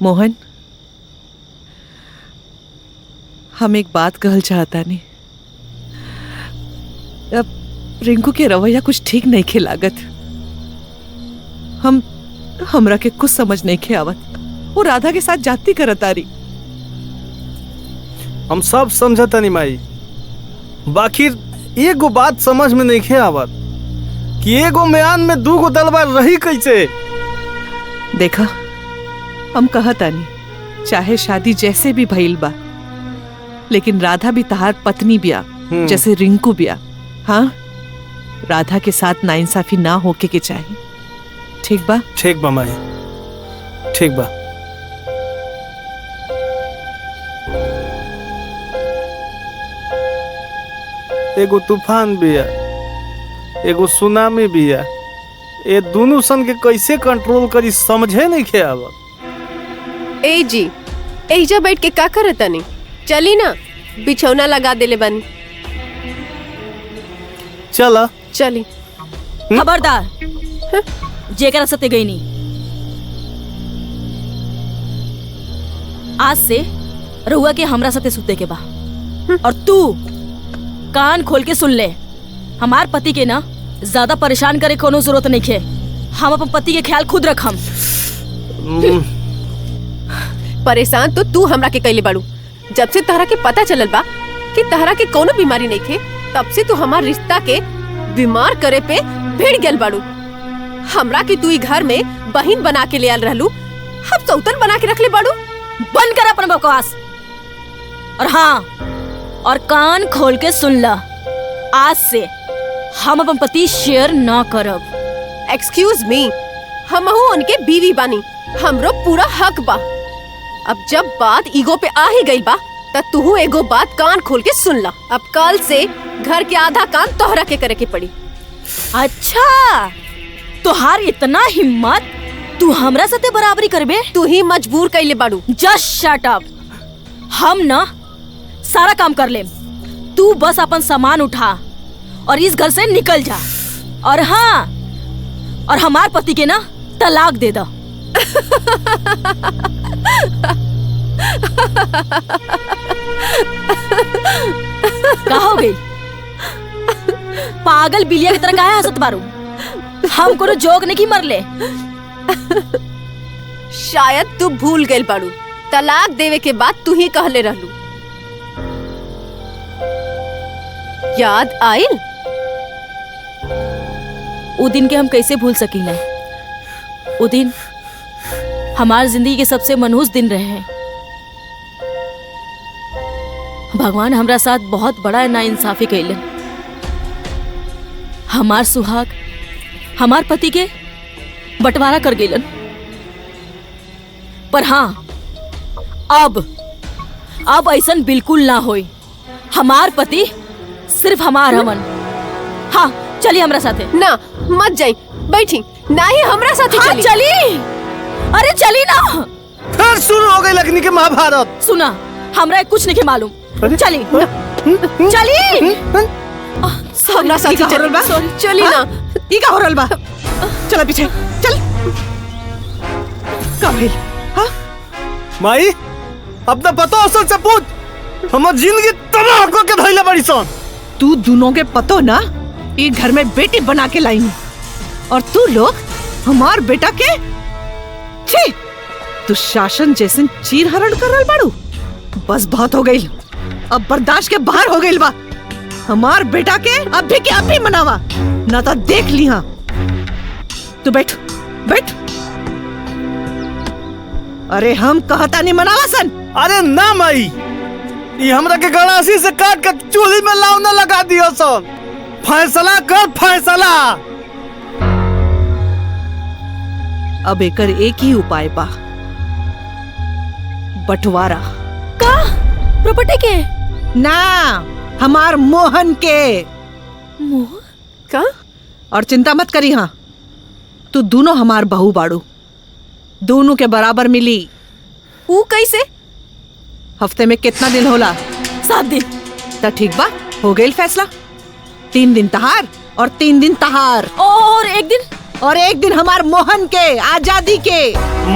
मोहन, हम एक बात कहल चाहता नहीं। अब रिंकू के रवैया कुछ ठीक नहीं खे लागत। हमरा के कुछ समझ नहीं खे आवत। वो राधा के साथ जाती करत आ रही। हम सब समझता नहीं माई, बाकी एगो बात समझ में नहीं खे आवत कि एगो म्यान में दूगो दलवा रही कैसे। देखा, हम कहता नहीं, चाहे शादी जैसे भी भइल बा, लेकिन राधा भी तहार पत्नी बिया जैसे रिंकू बिया। हाँ, राधा के साथ नाइंसाफी ना होके के चाहिए। ठीक बा? ठीक बा माई, ठीक बा। एगो तूफान बिया, एगो सुनामी बिया, ये दोनों सन के कैसे कंट्रोल करी समझे नहीं खे आवत। ए जी, एजा बैठ के का करत नहीं? चली ना, बिछौना लगा देले बनी। चला चली। खबरदार, जेकरा सते गई नहीं। आज से रहुआ के हमरा सते सुते के बा। और तू कान खोल के सुन ले, हमार पति के ना ज्यादा परेशान करे कोनो जरूरत नहीं है। हम अपन पति के ख्याल खुद रखम। परेशान तो तू हमरा के कैले बाड़ू। जब से तहरा के पता चलल बा कि तहरा के कोनो बीमारी नहीं थे, तब से तू हमार रिश्ता के बीमार करे पे भिड़ गेल बाड़ू। हमरा के तू ई घर में बहिन बना के ले आल रहलू, हम सौतन बना के रख ले बाड़ू। बंद कर अपन बकवास। और हाँ, और कान खोल के सुन ला, आज से हम अपन पति शेयर ना करब। एक्सक्यूज मी, हमहू उनके बीवी बानी, हमरो पूरा हक बा। अब जब बात ईगो पे आ ही गई बा, त तू एगो बात कान खोल के सुन ला। अब कल से घर के आधा काम तोहरा के करे के पड़ी। अच्छा, तुहार इतना हिम्मत, तू हमरा साथे बराबरी करबे? तू ही मजबूर कैले बाड़ू। Just shut up. हम ना सारा काम कर लेम, तू बस अपन सामान उठा और इस घर से निकल जा। और हाँ, और हमार पति के ना तलाक दे दो। का हो गई? पागल बिलिया की तरह काहे हंसत बारू? हम कोनो जोक नहीं मरले। शायद तू भूल गई बाड़ू, तलाक देवे के बाद तू ही कहले रहलू। याद आइल? वो दिन के हम कैसे भूल सकीले? वो दिन हमार जिंदगी के सबसे मनहूस दिन रहे हैं। भगवान हमरा साथ बहुत बड़ा नाइंसाफी कैले। हमार सुहाग हमार पति के बंटवारा कर गइलन। पर हाँ, अब ऐसन बिल्कुल ना होई। हमार पति सिर्फ हमार हमन। हाँ, चलिए हमरा साथे। ना, मत जाई, बैठी। ना ही हमरा साथे हाँ, चली। चली। अरे चली ना। फिर शुरू हो गई लगनी के महाभारत। सुना, हमरा कुछ नहीं के मालूम। चली चली। हमरा साथे चली। चली ना। ई का हो रहल बा? चला पीछे चल। का भेल? हाँ माई, अपना पतो असल से पूछ। हमर जिंदगी तबाह को के धइले बड़ी सन। तू दोनों के पतो ना, ये घर में बेटी बना के लाई हूँ, और तू लोग हमार बेटा के छी दुशासन जैसे चीर हरण कर रहल बाड़ू। बस बहुत हो गई, अब बर्दाश्त के बाहर हो गई बा। हमार बेटा के अभी के अभी मनावा, ना तो देख ली। हाँ, तू बैठ बैठ। अरे हम कहता नहीं मनावा सन। अरे ना माई, ये हमरा के गड़ासी से काट के चूल्ही में लावना लगा दियो सन। फैसला कर, फैसला। अब एकर एक ही उपाय बा, बंटवारा। का? प्रॉपर्टी के? ना, हमार मोहन के। मोहन का? और चिंता मत करी। हाँ, तू दोनों हमार बहू बाड़ू, दोनों के बराबर मिली। वो कैसे? हफ्ते में कितना दिन होला? 7 दिन। तो ठीक बा, हो गई फैसला। 3 दिन तहार और 3 दिन तहार। और 1 दिन? और एक दिन हमार मोहन के आजादी के।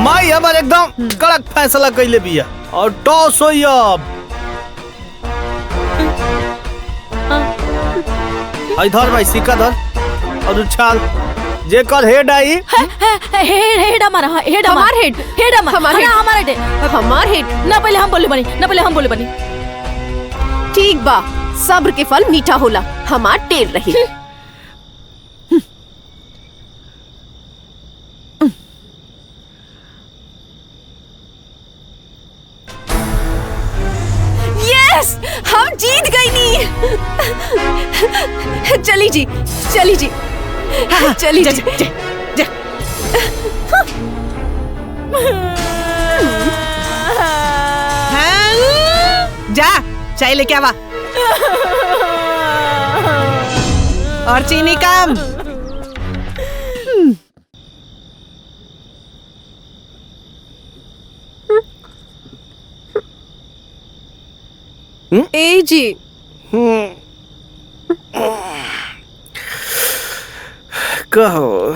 माई हमार एकदम कड़क फैसला कैले बिया और टॉस होई अब। इधर भाई सिक्का धर और उछाल जे कल हेड आई। हेड हमारा, हेड हमार हेड, हेड हमारा, हमार हेड। ना पहले हम बोले बनी। ठीक बा, सब्र के फल मीठा होला। हमार टेर रही। यस, हम जीत गई नी। चली जी। जा चाय लेके आवा और चीनी कम। ए जी कहो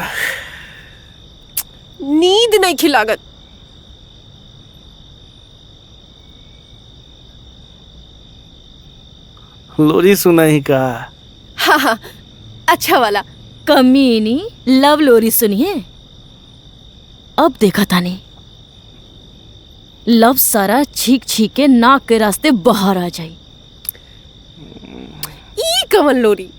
नींद नहीं खिलागत। लोरी सुनाई का। हाँ, अच्छा वाला। कमीनी लव लोरी सुनिए। अब देखा तानी लव सारा छीक छीक के नाक के रास्ते बाहर आ जाई। ई कमल लोरी।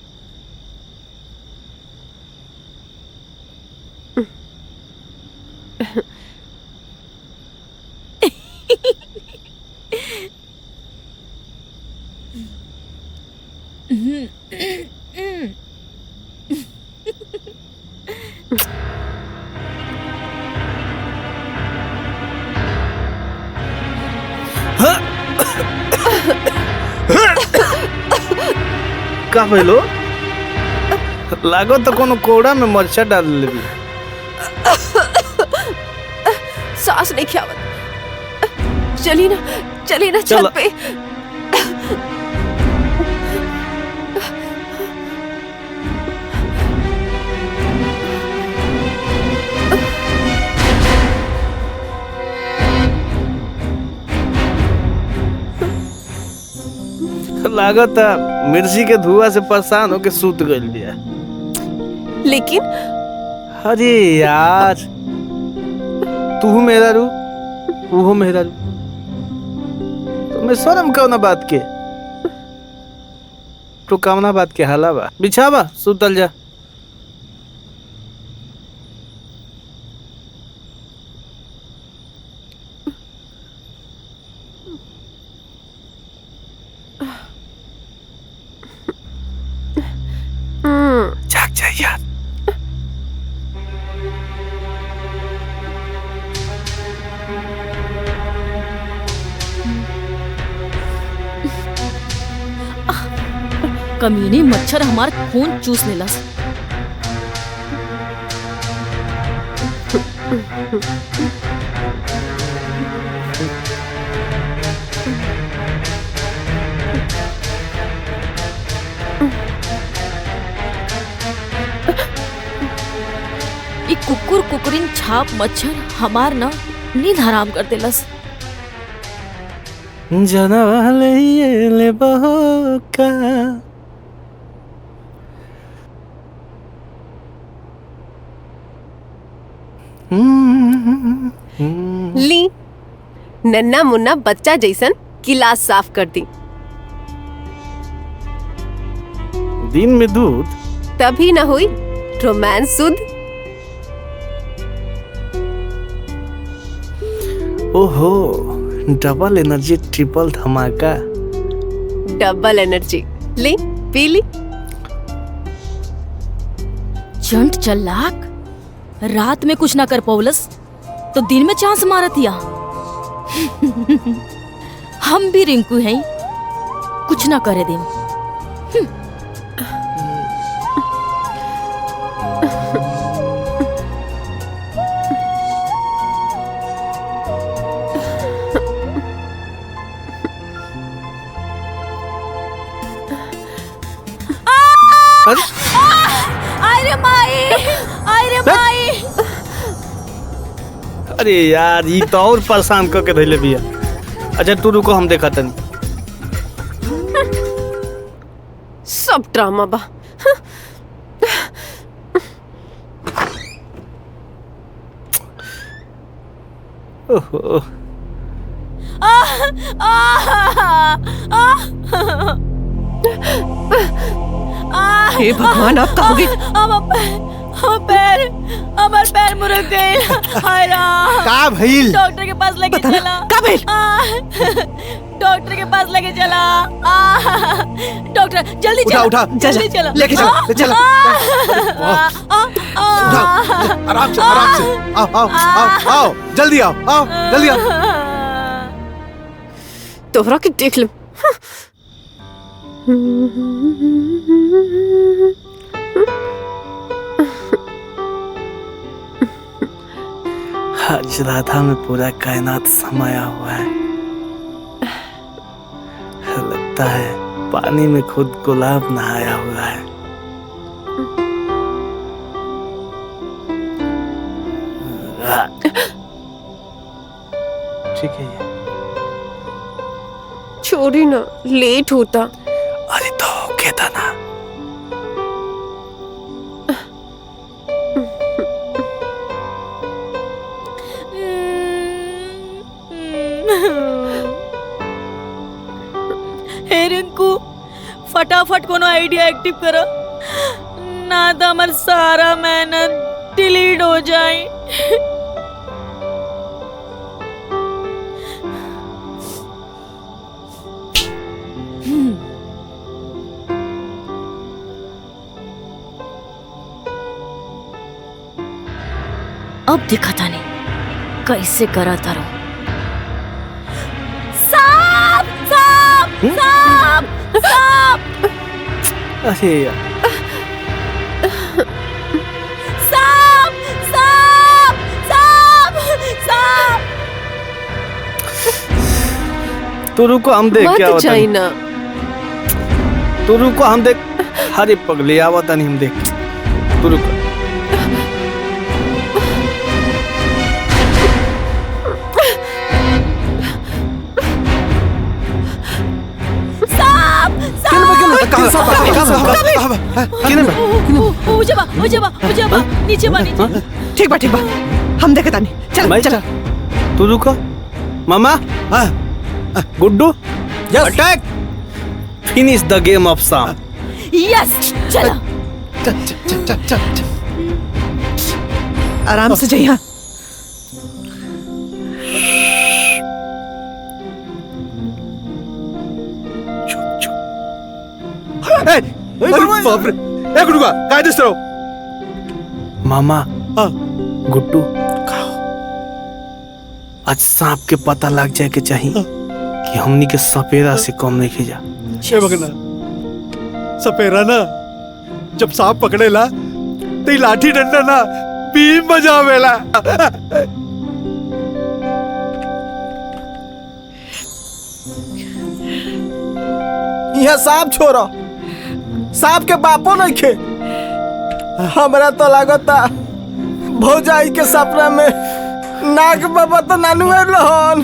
का भइलो? लागो तो कोनो कोड़ा में मरचा डाल लेबी। सांस नहीं खियावत। चली ना छत पे। लागत मिर्ची के धुआं से परेशान होके सूत गइल बिया। लेकिन अरे यार, तू मेरा रू, वो मेरा रू, तो मैं शर्म कौना बात के? तो कौना बात के हाला बा? बिछावा सुतल जा। जाग जा यार। कमीने मच्छर हमार खून चूस लेलस। ई कुकुर कुकुरिन छाप मच्छर हमार ना नींद हराम कर देलस। जनवाले ये ले बहोका। ली नन्ना मुन्ना बच्चा जैसन गिलास साफ कर दी। दिन में दूध तभी ना हुई रोमांस सुध। ओहो, डबल एनर्जी ट्रिपल धमाका। डबल एनर्जी ले पी ली। चंट चलाक, रात में कुछ ना कर पौलस तो दिन में चांस मारतिया। हम भी रिंकू हैं, कुछ ना करे दिन। अरे माई, अरे यार ये तो और परेशान करके धैले बिया। अच्छा तू रुको, हम देखा तनी। सब ड्रामा बा। ओहो हे भगवान, आप कहाँ गए? हमार पैर मुड़क गए। हाय राम। का भइल? डॉक्टर के पास लेके चला। का भइल? डॉक्टर के पास लेके चला। डॉक्टर जल्दी चला। उठा जल्दी चला। लेके चला, ले चला। उठा, आराम से आराम से। आओ आओ आओ आओ, जल्दी आओ आओ जल्दी आओ। तोहरा के देख ले। आज राधा में पूरा कायनात समाया हुआ है। लगता है पानी में खुद गुलाब नहाया हुआ है। ठीक है ये। छोड़ी ना, लेट होता। अरे तो ओके था ना। हे रिंकू, फटाफट कोनो आइडिया एक्टिव करो, ना तो हमार सारा मेहनत डिलीट हो जाए। अब दिखता नहीं कैसे करा तारो। सांप सांप सांप सांप अरे यार, सांप सांप सांप सांप। तू रुको, हम देख क्या मत होता जाई है। ना। तू रुको, हम देख। अरे पगले आवता नहीं, हम देख। तू रुको। नीचे बा नीचे। ठीक बा ठीक बा, हम देखता नहीं। चल चल। तू रुको। मामा, Guddu, attack, finish the game of सांप। यस, चलो। आराम से जाइए। बाप रे, एक रुका, काय दिस रहो? मामा, गुड्डू, आज सांप के पता लग जाए के चाहिए कि हमनी के सपेरा से कम नहीं खींचा। ए बगना, सपेरा ना जब सांप पकड़ेला तो लाठी डंडा ना बीम बजावेला। यह सांप छोड़ो, सांप के बापो नहीं खे। हमरा तो लागता भौजाई के सपना में नाग बाबा तो नानुए रहन।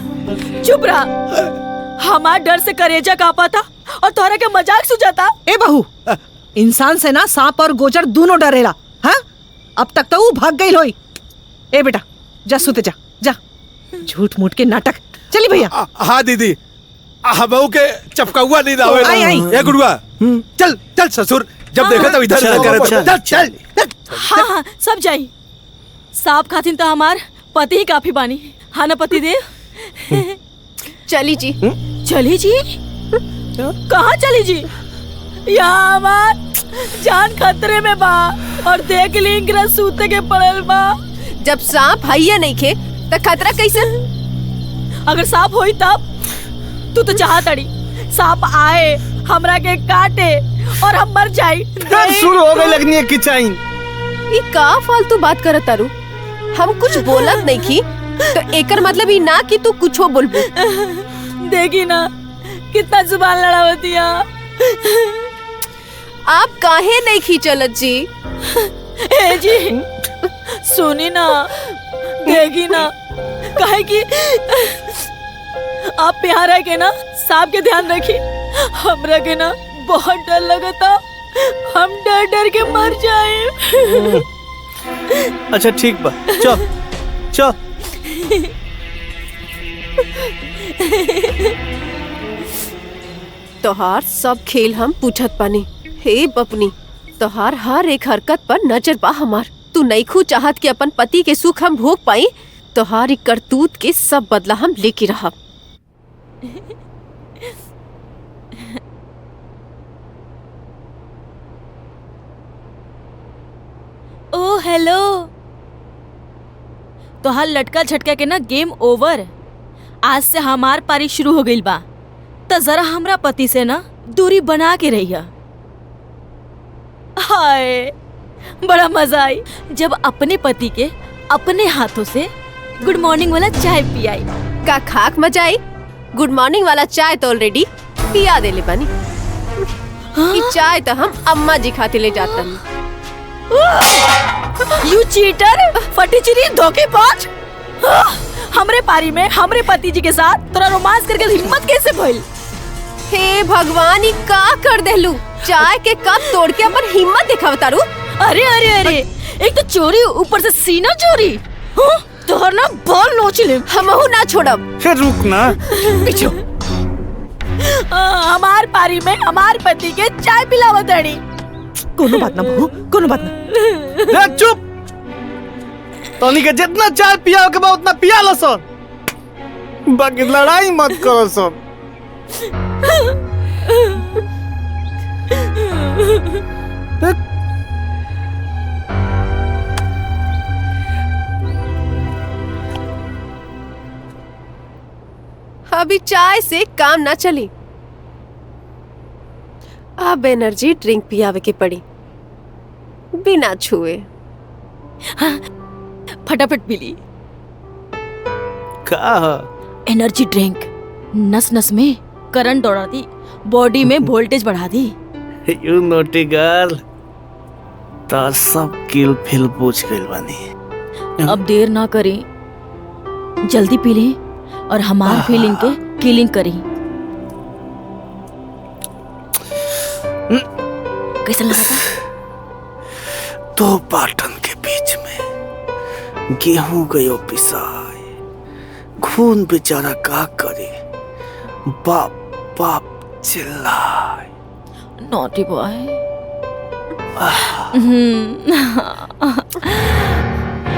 चुप रहा, हमार डर से करेजा कांपा था और तोहरा के मजाक सुझाता। ए बहू, इंसान से ना सांप और गोजर दोनों डरेला। हाँ, अब तक तो वो भाग गई होई। ए बेटा, जा सुते जा जा। झूठ मूठ के नाटक। चली भैया। हाँ दीदी, हमऊ के चपकाउआ नहीं दावे। आई, आई। ए गुड़ुआ, चल चल ससुर, जब देखा तब इधर उधर करे। चल चल। हाँ हाँ, सब जाई। सांप खातिन तो हमार पति ही काफी बानी। हाँ ना पति देव। चली जी। चली जी? कहाँ चली जी? यहाँ हमार जान खतरे में बा और देख ली इंग्रज सूते के पड़ल बा। जब सांप हइया नहीं खे तो खतरा कैसे? अगर सांप होई तब तू तो चाहत अड़ी सांप आए हमरा के काटे और हम मर जाई। शुरू हो गई लगनी है किचाइन। ये का फालतू बात करत तारू? हम कुछ बोलत नहीं की तो एकर मतलब ही ना कि तू कुछ हो बोलबू। देखी ना कितना जुबान लड़ावतिया। आप काहे नहीं खींचलत जी? ए जी सुनी ना, देगी ना, काहे कि आप यहाँ रह के ना सांप के ध्यान रखी। हमरा के ना बहुत डर लगता, हम डर डर के मर जाए। अच्छा ठीक बा, चल चल। तोहार सब खेल हम पूछत पानी। हे बपनी, तोहार हर एक हरकत पर नजर बा हमार। तू नईखू चाहत कि अपन पति के सुख हम भोग पाई। तोहार ई करतूत के सब बदला हम लेके रहब। ओ हेलो, तोहार लटका झटका के ना गेम ओवर। आज से हमार पारी शुरू हो गई बा, तो जरा हमरा पति से ना दूरी बना के रहिया। हाय, बड़ा मजा आई जब अपने पति के अपने हाथों से गुड मॉर्निंग वाला चाय पियाई। का खाक मचाई? गुड मॉर्निंग वाला चाय तो ऑलरेडी पिया देले बानी। ई चाय तो हम अम्मा जी खाते ले जाता नहीं। यू चीटर, फटीचरी, धोखेबाज। हमरे पारी में हमरे पति जी के साथ तोरा रोमांस करके हिम्मत कैसे भइल? हे भगवान, ई का कर देलू? चाय के कप तोड़ के अपन हिम्मत दिखावतारू। अरे अरे अरे, एक तो चोरी, ऊपर से सीना चोरी। तोहर ना बाल नोच ले। हमहू ना छोड़ब। फिर रुक ना। पीछे हमार पारी में हमार पति के चाय पिलावत रही। कोनो बात ना बहू, कोनो बात ना। चुप। तोनी के जितना चाय पिया के बा उतना पिया लो सर। बाकी लड़ाई मत करो सर। अभी चाय से काम ना चली। अब एनर्जी ड्रिंक पियावे के पड़ी बिना छुए। फटाफट पीली। का एनर्जी ड्रिंक नस नस में करंट दौड़ा दी, बॉडी में वोल्टेज बढ़ा दी। यू नोटी गर्ल, तार सब किल फिल पूछ गइल बानी। अब देर ना करी, जल्दी पी ले और हमार फीलिंग के किलिंग करी। कैसा लगा था? दो पाटन के बीच में गेहूं गयो पिसाए, खून बेचारा का करे, बाप बाप चिल्लाए। Naughty boy.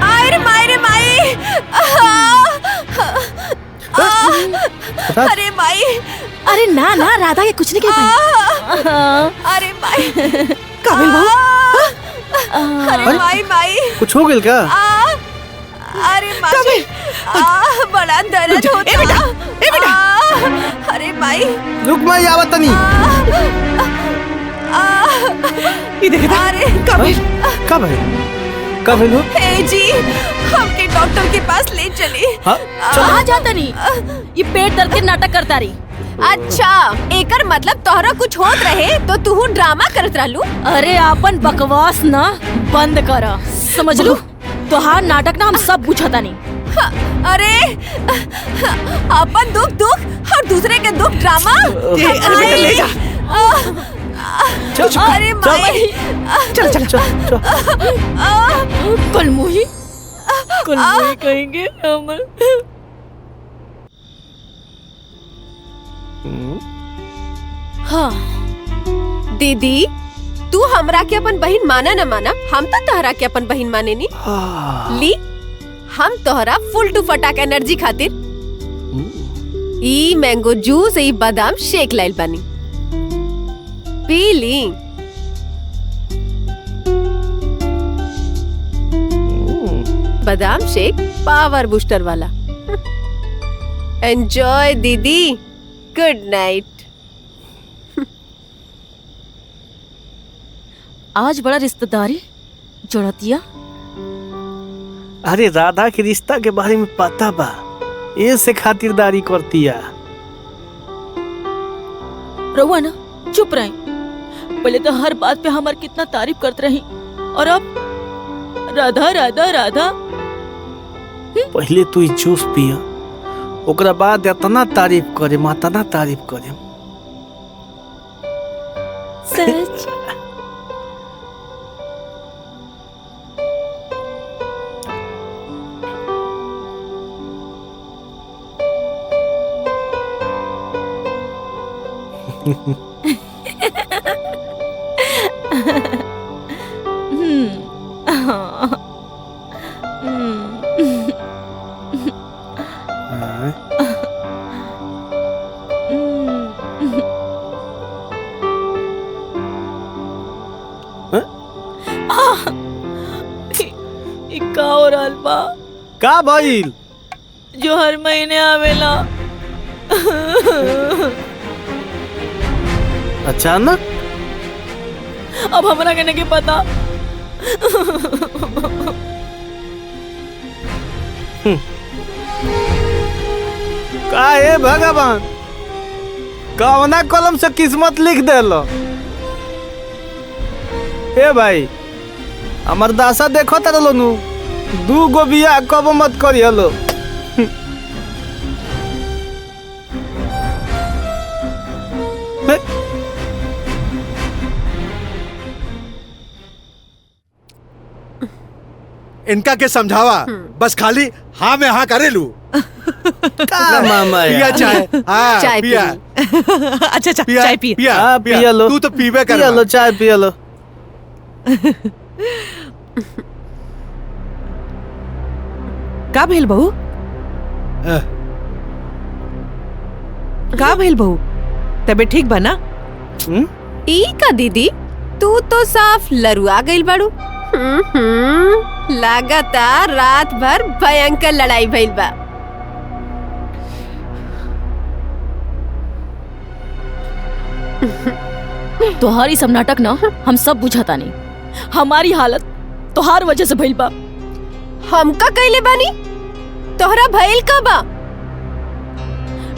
अरे माई रे माई। अरे माई। अरे ना ना, राधा के कुछ नहीं कह पाई। अरे माई। काबिल बहू। अरे माई माई। कुछ हो गइल का? अरे माई। बड़ा दर्द होता। ए बेटा, ए बेटा। अरे माई। रुक माई, आवत तनी। ये देखे था? अरे काबिल। कब है? कब है लोग? हे जी, हमके डॉक्टर के पास ले चली। कहाँ जाता नहीं? ये पेट दर्द के नाटक करता रही। अच्छा, एकर मतलब तोहरा कुछ होत रहे तो तू ड्रामा करत रहलू। अरे आपन बकवास ना बंद कर, समझ लू। तोहार नाटक ना हम सब बुझाता नहीं। अरे अपन दुख दुख और दूसरे के दुख ड्रामा। अरे बेटा ले जा। अरे माई। चल चल चल। कलमुही कहेंगे अमर। हाँ दीदी, तू हमरा के अपन बहन माना न माना, हम तो तोहरा के अपन बहन माने नी। ली, हम तोहरा फुल टू फटाक एनर्जी खातिर ई मैंगो जूस, ई बादाम शेक लाइल बानी, पी ली। बादाम शेक पावर बूस्टर वाला। एंजॉय दीदी, गुड नाइट। आज बड़ा रिश्तेदारी जोड़तिया। अरे राधा के रिश्ता के बारे में पता बा, ये से खातिरदारी करतिया। रहुआ ना चुप रही। पहले तो हर बात पे हमार कितना तारीफ करते रही, और अब राधा राधा राधा। पहले तू ई जूस पिया, ओकरा बाद इतना तारीफ करे, इतना तारीफ करे। सच? का हो रहल बा? का भइल? जो हर महीने आवेला अचानक? अब हमरा के नहीं पता। का हे भगवान, कवना कलम से किस्मत लिख देलो? ए भाई, हमर दासा देखो तरलो नु, 2 गो बिया कब मत करी हलो। इनका के समझावा, बस खाली हाँ में हाँ करेलू। का मामा यार? पिया चाय। हाँ चाय पिया। अच्छा अच्छा पिया चाय पी। पिया हाँ, पिया लो। तू तो पीबे कर। पिया लो, चाय पिया लो। का भेल बहू? का भेल बहू? तबीयत ठीक बा ना? ई का दीदी, तू तो साफ लरुआ गइल बाड़ू। लगातार रात भर भयंकर लड़ाई भइल बा। तोहार ई सब नाटक ना हम सब बुझाता नहीं। हमारी हालत तोहार वजह से भइल बा। हम का कइले बानी? तोहरा भइल का बा?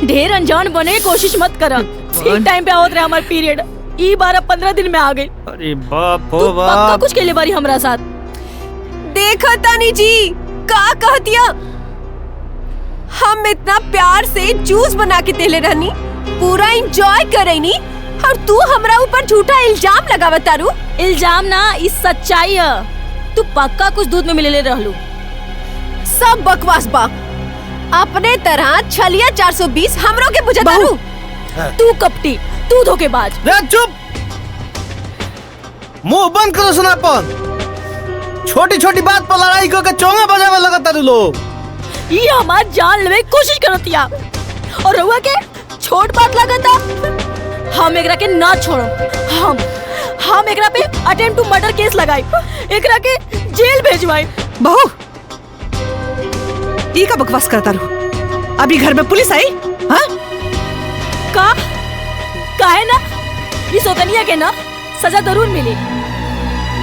ढेर अनजान बने की कोशिश मत करा। ठीक टाइम पे आवत रहे हमार पीरियड। ई 12-15 दिन में आ गई। अरे बाप तू हो पक्का बाप। कुछ केले बारी हमरा साथ। देखो तानी जी, का कह दिया? हम इतना प्यार से जूस बना के देले रहनी, पूरा एंजॉय करैनी, और तू हमरा ऊपर झूठा इल्जाम लगावत तारू। इल्जाम ना, ई सच्चाई है। तू पक्का कुछ दूध में मिलेले रहलू। सब बकवास बा। अपने तरह छलिया 420 हमरो के बुझा तारू। तू कपटी, तू धोखेबाज। चुप, मुंह बंद करो सुनापन। छोटी छोटी बात पर लड़ाई करके चोंगा बजावे लगता तू लोग। ये हमार जान लेवे कोशिश करतिया, और रहुआ के छोट बात लगता। हम एकरा के ना छोड़ो। हम एकरा पे अटेम्प्ट टू मर्डर केस लगाई, एकरा के जेल भेजवाई। बहू, ई का बकवास करता रहू? अभी घर में पुलिस आई? हाँ? का है ना, ये सोतनिया के ना सजा जरूर मिली।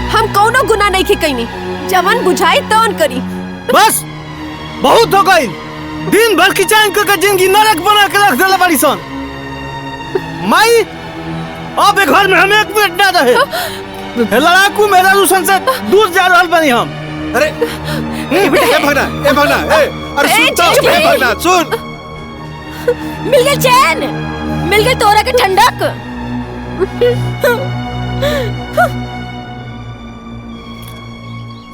हम कौनो गुनाह नहीं कईनी, जवन बुझाई तौन करी। बस बहुत हो गई। दिन भर की चाइन करके जिंदगी नरक बना के रख देला बड़ी सन। माई, अब एक घर में हम 1 मिनट ना रहे। लड़ाकू मेरा रूसन से दूर जा रहल बनी हम। अरे ए भगना, अरे सुन तो, ए भगना सुन। मिल गई चैन, मिल गई तोरा के ठंडक।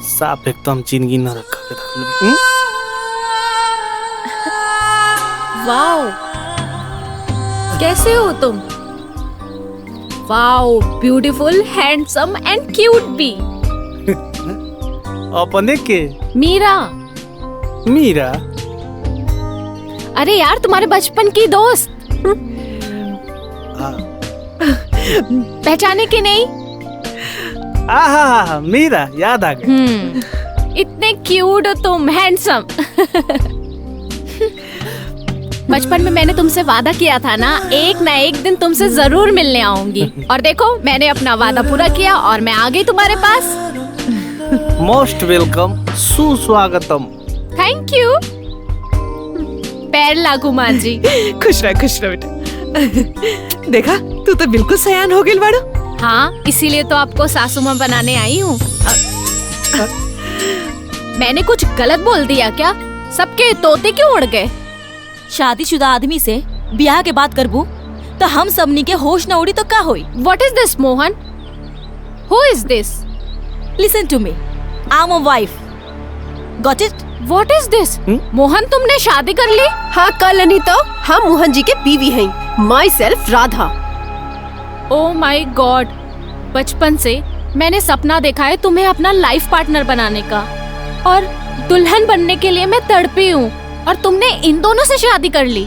साफ एकदम जिंदगी नरक करके रख ले। वाओ, कैसे हो तुम? Wow, beautiful, handsome and cute भी। अपने के? मीरा। मीरा? अरे यार, तुम्हारे बचपन की दोस्त। पहचाने की नहीं? आहा, मीरा याद आ गई। इतने क्यूट हो तुम, हैंडसम। बचपन में मैंने तुमसे वादा किया था ना, एक ना एक दिन तुमसे जरूर मिलने आऊंगी। और देखो, मैंने अपना वादा पूरा किया और मैं आ गई तुम्हारे पास। मोस्ट वेलकम, सुस्वागतम। Thank you. पैर लागू माँ जी। खुश रह बेटा। देखा, तू तो बिल्कुल सयान हो गई बाड़ू। हाँ, इसीलिए तो आपको सासू माँ बनाने आई हूँ। मैंने कुछ गलत बोल दिया क्या? सबके तोते क्यों उड़ गए? शादीशुदा आदमी से ब्याह के बात करबू तो हम सबनी के होश न उड़ी तो का होई? What is this, Mohan? Who is this? Listen to me. I'm a wife. Got it? What is this? Mohan तुमने शादी कर ली? हाँ कल नहीं तो हम मोहन जी के बीवी हैं। My self Radha. Oh my God! बचपन से मैंने सपना देखा है तुम्हें अपना लाइफ पार्टनर बनाने का, और दुल्हन बनने के लिए मैं तड़पी हूँ, और तुमने इन दोनों से शादी कर ली।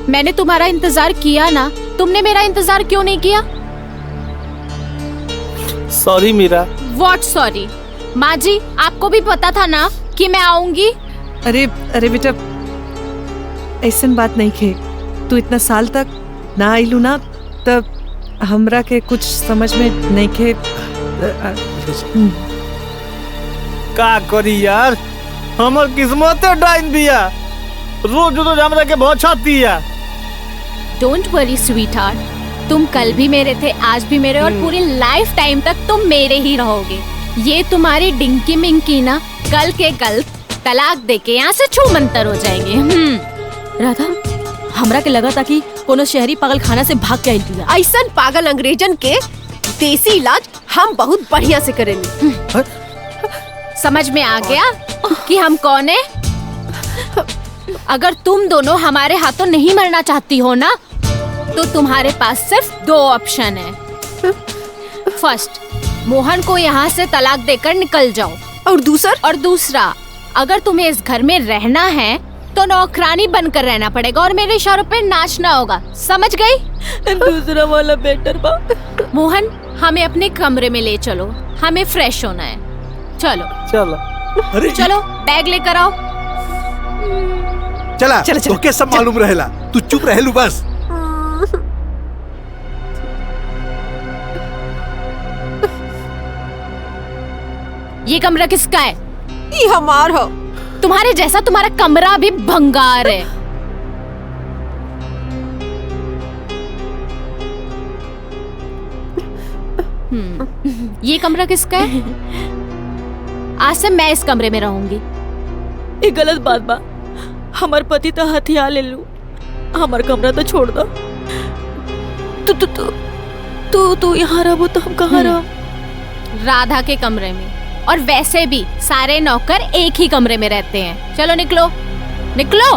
मैंने तुम्हारा इंतजार किया ना, तुमने मेरा इंतजार क्यों नहीं किया? सॉरी मीरा। What sorry? माँ जी, आपको भी पता था ना कि मैं आऊंगी। अरे अरे बेटा, ऐसन बात नहीं खे। तू इतना साल तक ना आइलू ना, तब हमरा के कुछ समझ में नहीं खे। का करी यार, हमर किस्मते डाइन बिया। रोज रोज हमरा के बहुत छाती है। Don't worry, sweetheart. तुम कल भी मेरे थे, आज भी मेरे, और पूरी लाइफ टाइम तक तुम मेरे ही रहोगे। ये तुम्हारी डिंकी मिंकी ना कल के कल तलाक देके यहाँ से छू मंतर हो जाएंगे। राधा, हमरा के लगा था कि कोनो शहरी पागल खाना से भाग के आइल। ऐसा पागल अंग्रेजन के देसी इलाज हम बहुत बढ़िया से करेंगे। समझ में आ गया कि हम कौन है? अगर तुम दोनों हमारे हाथों नहीं मरना चाहती हो ना, तो तुम्हारे पास सिर्फ 2 ऑप्शन है। फर्स्ट, मोहन को यहाँ से तलाक देकर निकल जाओ, और दूसरा, अगर तुम्हें इस घर में रहना है तो नौकरानी बनकर रहना पड़ेगा और मेरे इशारों पे नाचना होगा। समझ गई? दूसरा वाला बेटर बा। मोहन, हमें अपने कमरे में ले चलो, हमें फ्रेश होना है। चलो चलो। चलो, बैग लेकर आओ। चला चला ओके, सब मालूम रहेला, तू चुप रहेलू बस। ये कमरा किसका है? ये हमार हो। तुम्हारे जैसा तुम्हारा कमरा भी भंगार है। ये कमरा किसका है? आज से मैं इस कमरे में रहूंगी। ये गलत बात बा। हमार पति तो हथियार ले लू, हमार कमरा तो छोड़ दो। तू यहाँ रहो तो हम कहाँ रहो? राधा के कमरे में। और वैसे भी सारे नौकर एक ही कमरे में रहते हैं। चलो निकलो, निकलो।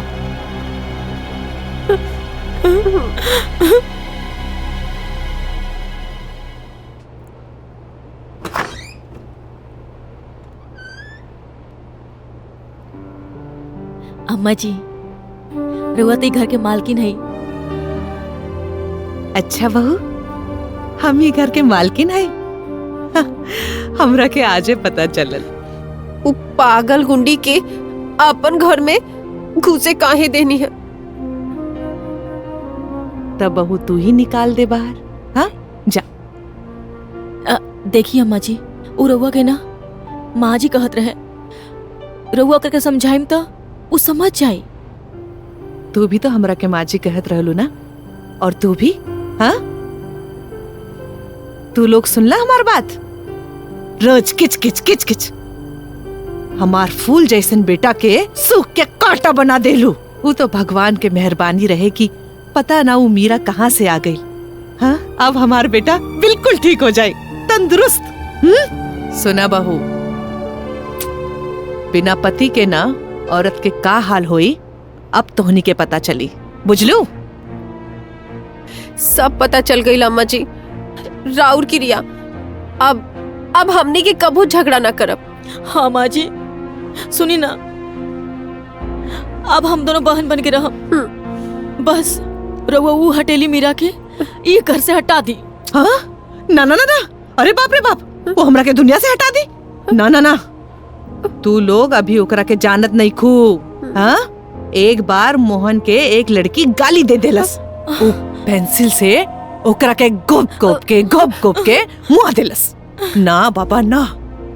अम्मा जी, रुआती घर के मालकिन है। अच्छा बहू, हम ही घर के मालकिन है। हमरा के आजे पता चलल। वो पागल गुंडी के अपन घर में घुसे काहे देनी है? तब बहू तू ही निकाल दे बाहर। हाँ जा। देखिए अम्मा जी, वो रउआ के ना माँ जी कहत रहे, रउआ करके समझाइम तो वो समझ जाई। तू भी तो हमरा के माँ जी कहत रहलू ना, और तू भी। हाँ, तू लोग सुनला हमार बात? रोज किच किच किच किच। हमार फूल जैसन बेटा के सूख के कांटा बना देलू। वो तो भगवान के मेहरबानी रहे कि पता ना वो मीरा कहाँ से आ गई। हाँ, अब हमार बेटा बिल्कुल ठीक हो जाए, तंदुरुस्त। सुना बहू, बिना पति के ना औरत के का हाल होई, अब तोहनी के पता चली। बुझलू? सब पता चल गई अम्मा जी। राउर की रिया, अब हमने के कबू झगड़ा ना करब। हाँ माँ जी, सुनी ना, अब हम दोनों बहन बन के रह। बस रउआ वो हटेली मीरा के ये घर से हटा दी। हाँ? ना ना ना ना, अरे बाप रे बाप, वो हमरा के दुनिया से हटा दी? ना ना ना, तू लोग अभी ओकरा के जानत नहीं खू। हाँ, एक बार मोहन के एक लड़की गाली दे देलस, वो पेंसिल से ओकरा के गोप गोप के मुआ देलस। ना बाबा ना,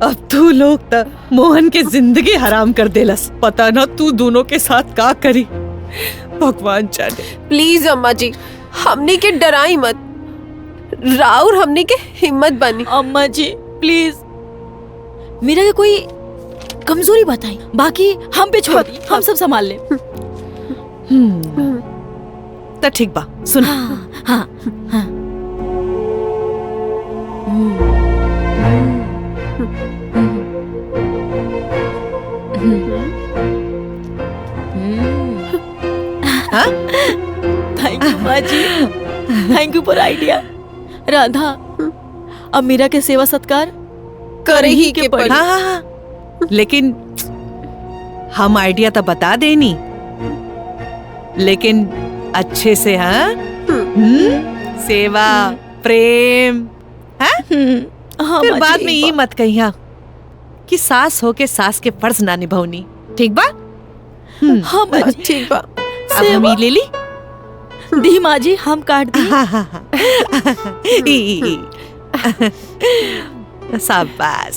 अब तू लोग त मोहन के जिंदगी हराम कर देलस। पता ना तू दोनों के साथ का करी, भगवान जाने। प्लीज अम्मा जी, हमने के डराई मत। राउर हमने के हिम्मत बनी। अम्मा जी प्लीज, मीरा के कोई कमजोरी बताई, बाकी हम पे छोड़ दी, हम सब संभाल ले। तो ठीक बा, सुन। हाँ हाँ हाँ। थैंक यू माँ जी, thank you for idea. Radha, अब मीरा के सेवा सत्कार करे ही के पड़ी। हाँ हाँ हाँ, लेकिन हम आइडिया तो बता देनी, लेकिन अच्छे से। हाँ, सेवा प्रेम, हाँ? फिर बाद में ये मत कहिया कि सास हो के सास के फर्ज ना निभावनी। ठीक बा? हाँ माँ जी, ठीक बा। अब हम ये ले ली दी माँ जी, हम काट दी। हाँ हाँ हाँ। शाबाश।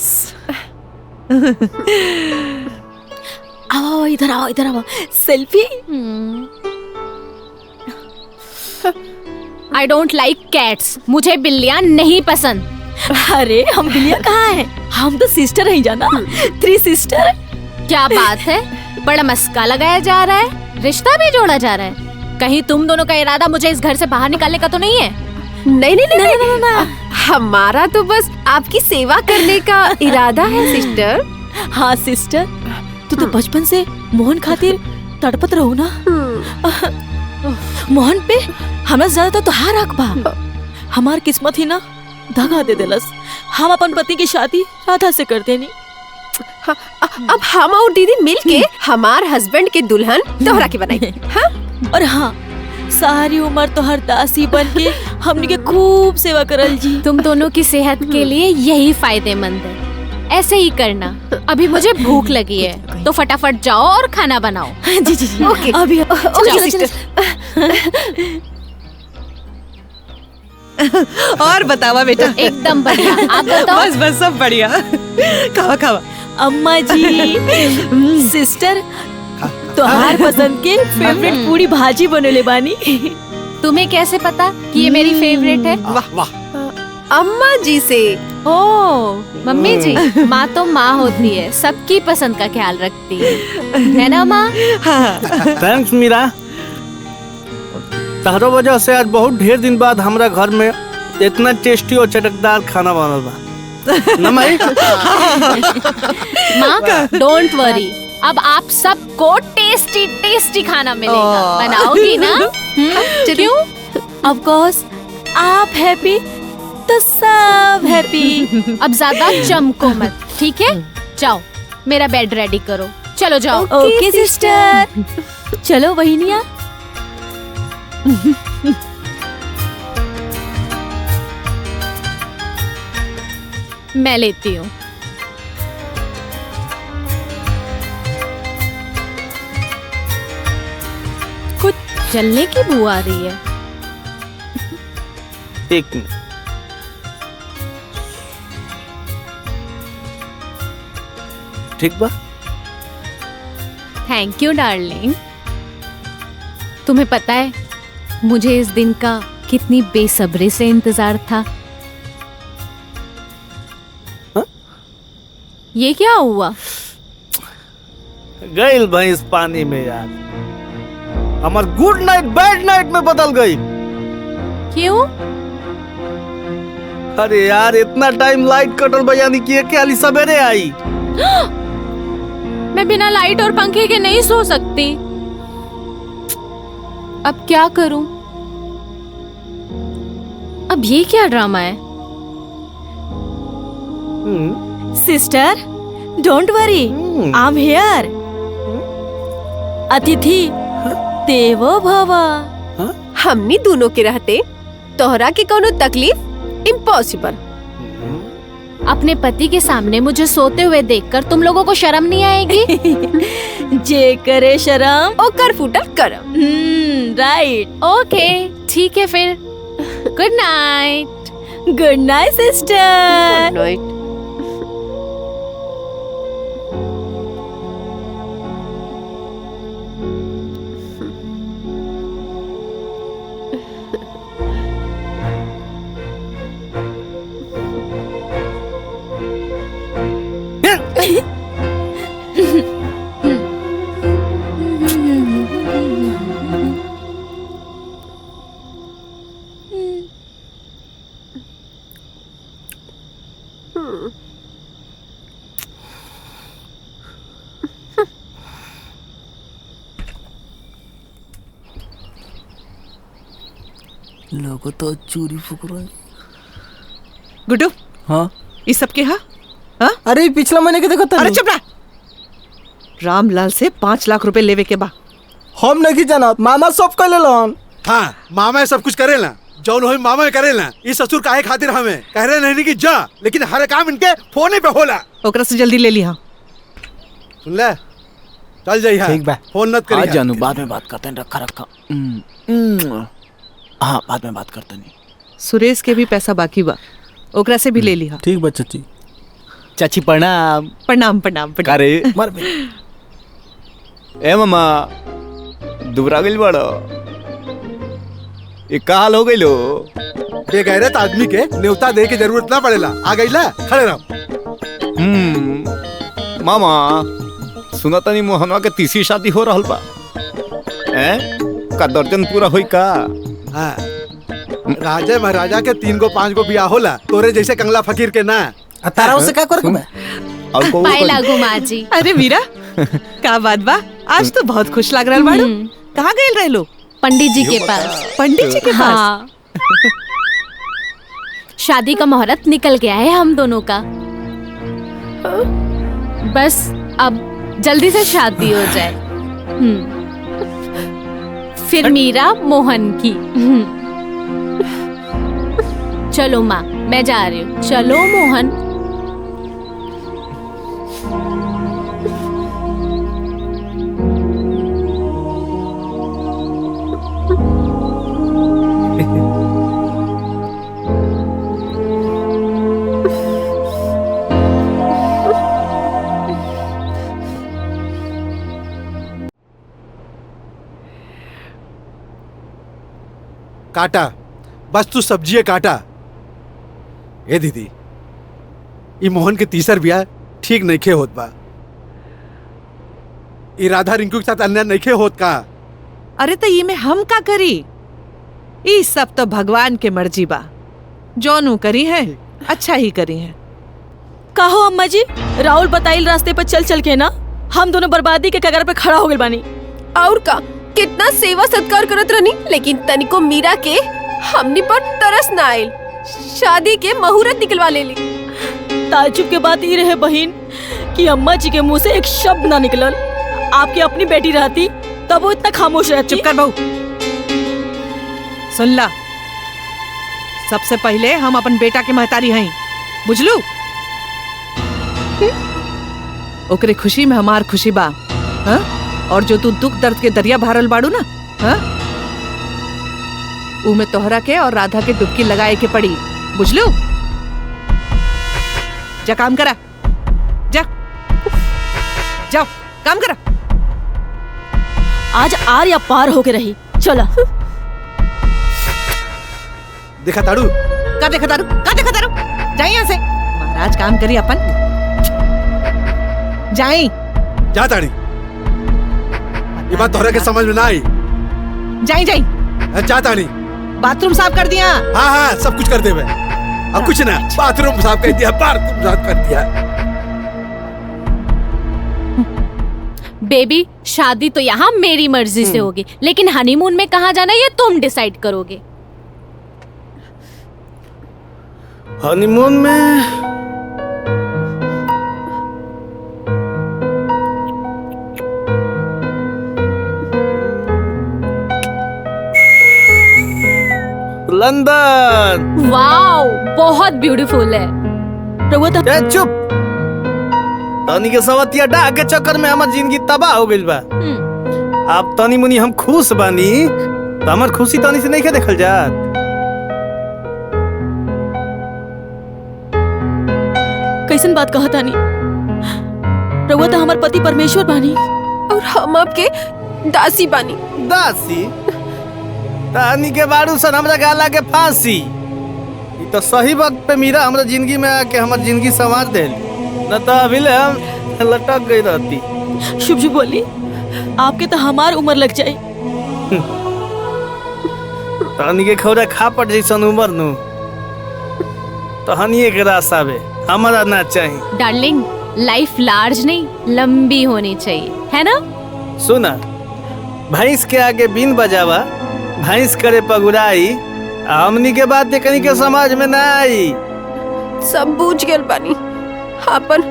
आओ इधर आओ, इधर आओ, selfie. I don't like cats, मुझे बिल्लियां नहीं पसंद। अरे हम बिल्लियां कहाँ हैं? हम तो सिस्टर हैं जाना, 3 सिस्टर। क्या बात है, बड़ा मस्का लगाया जा रहा है, रिश्ता भी जोड़ा जा रहा है। कहीं तुम दोनों का इरादा मुझे इस घर से बाहर निकालने का तो नहीं है? नहीं नहीं नहीं, नहीं, नहीं। हमारा तो बस आपकी सेवा करने का इरादा है सिस्टर। हाँ सिस्टर, तू तो बचपन से मोहन खातिर तड़पत रहो ना। मोहन पे हमरा से ज्यादा तो तुहार हक बा। हमार किस्मत ही ना धगा दे देलस। हम अपन पति की शादी राधा से करते नहीं। अब हम और दीदी मिलके हमार हस्बैंड के दुल्हन तोहरा के बनाई। हाँ? और हाँ, सारी उम्र तो हर दासी बन के हमने के खूब सेवा करल जी। तुम दोनों की सेहत के लिए यही फायदेमंद है, ऐसे ही करना। अभी मुझे भूख लगी है, तो फटाफट जाओ और खाना बनाओ। जी जी जी, ओके अभी ओके सिस्टर। और बतावा बेटा। एकदम बढ़िया, आप बताओ। बस बस सब बढ़िया। खावा खावा। अम्मा जी, सिस्टर तोहार पसंद के फेवरेट पूरी भाजी बनोले बानी। तुम्हें कैसे पता कि ये मेरी फेवरेट है? वाह वाह। अम्मा जी से। ओ मम्मी जी, माँ तो माँ होती है, सबकी पसंद का ख्याल रखती है ना माँ? थैंक्स मीरा, तहरो वजह से आज बहुत ढेर दिन बाद हमरा घर में इतना टेस्टी और चटकदार खाना बनल बा। ना माई? माँ डोंट वरी, अब आप सबको टेस्टी टेस्टी खाना मिलेगा। बनाओगी ना? क्यों? ऑफ कोर्स, आप हैप्पी तो सब हैप्पी। अब ज्यादा चमको मत, ठीक है? जाओ मेरा बेड रेडी करो, चलो जाओ। ओके सिस्टर, चलो वहीनिया। मैं लेती हूँ। कुछ जलने की बू आ रही है। एक मिनट। ठीक बा? Thank you darling. तुम्हें पता है मुझे इस दिन का कितनी बेसब्री से इंतजार था। हा? ये क्या हुआ? गई भैंस पानी में यार, हमार गुड नाइट बैड नाइट में बदल गई। क्यों? अरे यार इतना टाइम लाइट कटल बा, यानी कि एक हाली सवेरे आई। मैं बिना लाइट और पंखे के नहीं सो सकती। अब क्या करूं? अब ये क्या ड्रामा है? Sister don't worry, I am here. अतिथि देवो भव। हमनी दोनों के रहते तोहरा के कोनो तकलीफ इम्पॉसिबल। अपने पति के सामने मुझे सोते हुए देखकर तुम लोगों को शर्म नहीं आएगी? जे करे शर्म ओकर फुटल करम। राइट। ओके ठीक है फिर। Good night. Good night sister. Good night. लोगों तो चूरी फूक रहे। गुड्डू, हाँ इस सब के हाँ? अरे पिछला महीने के देखो अरे चुप रह। रामलाल से 5 लाख रुपए लेवे के बा। हम नहीं जाना, मामा सब कर लेलन। हाँ मामा सब कुछ करेला, जौन हो मामा करेला। इस ससुर काहे खातिर हमें कह रहे नहीं कि जा, लेकिन हर काम इनके फोने पे होला। ओकरा से जल्दी ले लिहा। सुन ले, चल जाइए। ठीक बा, फोन मत करिए। आज जानू बाद में बात करते हैं। रखा रखा। हाँ बाद में बात करते नहीं। सुरेश के भी पैसा बाकी बा, ओकरा से भी ले लिहा। ठीक बा चाची। चाची प्रणाम। प्रणाम प्रणाम प्रणाम। करे मर बे। ए मामा दुबरा गइल बड़ो, ये का हाल हो गइलो? बेगैरत आदमी के न्योता दे के जरूरत ना पड़ेला। आ गईला, खड़े रहो। मामा सुना तनी मोहनवा के तीसरी शादी हो रहल बा। का दर्जन पूरा होई का? हाँ राजा महाराजा के 3 गो 5 गो बियाह होला, तोरे जैसे कंगला फकीर के ना। तारा से का कर बा? पाए लागू माँ जी। अरे मीरा, का बात बा? आज तो बहुत खुश लग रहल बाड़ू। कहाँ गए रहे लोग? पंडित जी के पास। पंडित जी के पास? हाँ। शादी का मुहूर्त निकल गया है हम दोनों का। बस अब जल्दी से शादी हो जाए। फिर मीरा मोहन की। चलो माँ, मैं जा रही हूँ। चलो मोहन। काटा, बस तू सब्जी काटा। ए दीदी, ई मोहन के तीसर बियाह ठीक नहीं खे होत बा। ई राधा रिंकू के साथ अन्याय नहीं खे होत का? अरे तो ये में हम का करी? ई सब तो भगवान के मर्जी बा। जोनू करी है अच्छा ही करी है। कहो अम्मा जी, राहुल बताइल रास्ते पर चल चल के ना हम दोनों बर्बादी के कगार पे खड़ा हो गए बानी। और का कितना सेवा सत्कार करत रहनी, लेकिन तनिको मीरा के हमनी पर तरस ना आइल। शादी के मुहूर्त निकलवा ले ली। ताज्जुब के बात ये रहे बहन कि अम्मा जी के मुंह से एक शब्द ना निकलल। आपकी अपनी बेटी रहती तब वो इतना खामोश रहती। चुप कर बहू। सुन ला, सबसे पहले हम अपन बेटा के महतारी हैं, बुझलू? ओकरे खुशी में हमार खुशी बा। हाँ? और जो तू दुख दर्द के दरिया भरल बाड़ू ना, हाँ? ऊ में तोहरा के और राधा के डुबकी लगाए के पड़ी, बुझलू? जा काम करा, जा जाओ काम करा। आज आर या पार होके रही। चला। देखा ताड़ू? का देखा तारू? का देखा तारू? जाई यहाँ से। महाराज काम करी अपन। जाई। जा ताड़ी। ये बात तोहरा के समझ में ना आई। जाई जाई। जा ताड़ी। बाथरूम साफ कर दिया? हाँ हाँ सब कुछ कर दे मैं। अब कुछ ना, बाथरूम साफ कर दिया, बाथरूम साफ कर दिया। बेबी, शादी तो यहाँ मेरी मर्जी से होगी, लेकिन हनीमून में कहाँ जाना ये तुम डिसाइड करोगे। हनीमून में लंदन। वाओ, बहुत ब्यूटीफुल है। चुप। तनी के सवतिया डा के चक्कर में हमार जिंदगी तबाह हो गइल बा। आप तनी मुनी हम खुश बानी, तो हमार खुशी तनी से नहीं के देखल जात। कैसन बात कहा तानी? रउआ तो हमार पति परमेश्वर बानी और हम आपके दासी बानी। दासी? तानी के बारू सन हमरा गाला के फांसी। ई तो सही वक्त पे मीरा हमरा जिंदगी में आके हमार जिंदगी संवार देल, न तो अभी ले हम लटक गई रहती। शुभ शुभ बोली, आपके तो हमार उम्र लग जाए। तानी के खौरा खा पड़ जैसन उम्र नु तो हनिए के रास्ता बे हमारा ना चाहिए। डार्लिंग, लाइफ लार्ज नहीं लंबी होनी चाहिए, है ना? सुना, भैंस के आगे बीन बजावा, भैंस करे पगुराई, हमनी के बात देखनी के समाज में ना आई। सब बूझ गेल बानी। अपन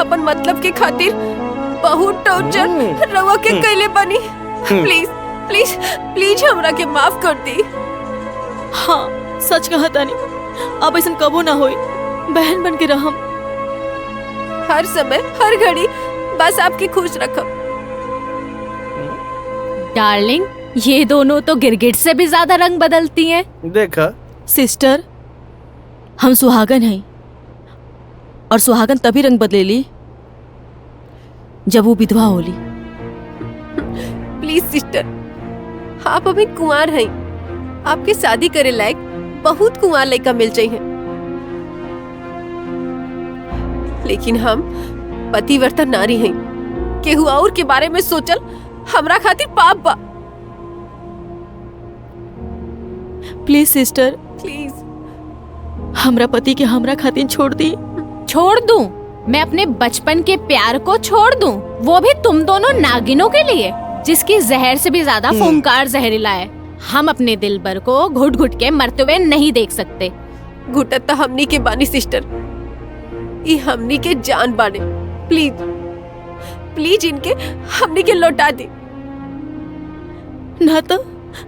अपन मतलब के खातिर बहुत टॉर्चर रवा के कैले बानी। प्लीज प्लीज प्लीज हमरा के माफ कर दी। हाँ सच कहा तानी, अब ऐसा कबो ना होई। बहन बन के रहम। हर समय हर घड़ी बस आपकी खुश रखब। डार्लिंग, ये दोनों तो गिरगिट से भी ज्यादा रंग बदलती हैं। देखा सिस्टर, हम सुहागन हैं और सुहागन तभी रंग बदलेली जब वो विधवा होली। प्लीज सिस्टर, आप अभी कुंवार हैं। आपके शादी करे लायक बहुत कुंवार लड़का मिल चाहिए, लेकिन हम पतिव्रता नारी हैं। केहू और के बारे में सोचल हमरा खातिर पाप बा। प्लीज सिस्टर, प्लीज हमरा पति के हमरा खातिर छोड़ दी। छोड़ दूं? मैं अपने बचपन के प्यार को छोड़ दूं? वो भी तुम दोनों नागिनों के लिए, जिसकी जहर से भी ज्यादा फुंकार जहरीला है। हम अपने दिलबर को घुट घुट के मरते हुए नहीं देख सकते। घुटत तो हमनी के बानी सिस्टर, ये हमनी के जान बाने। प्लीज प्लीज इनके हमनी के लौटा दे।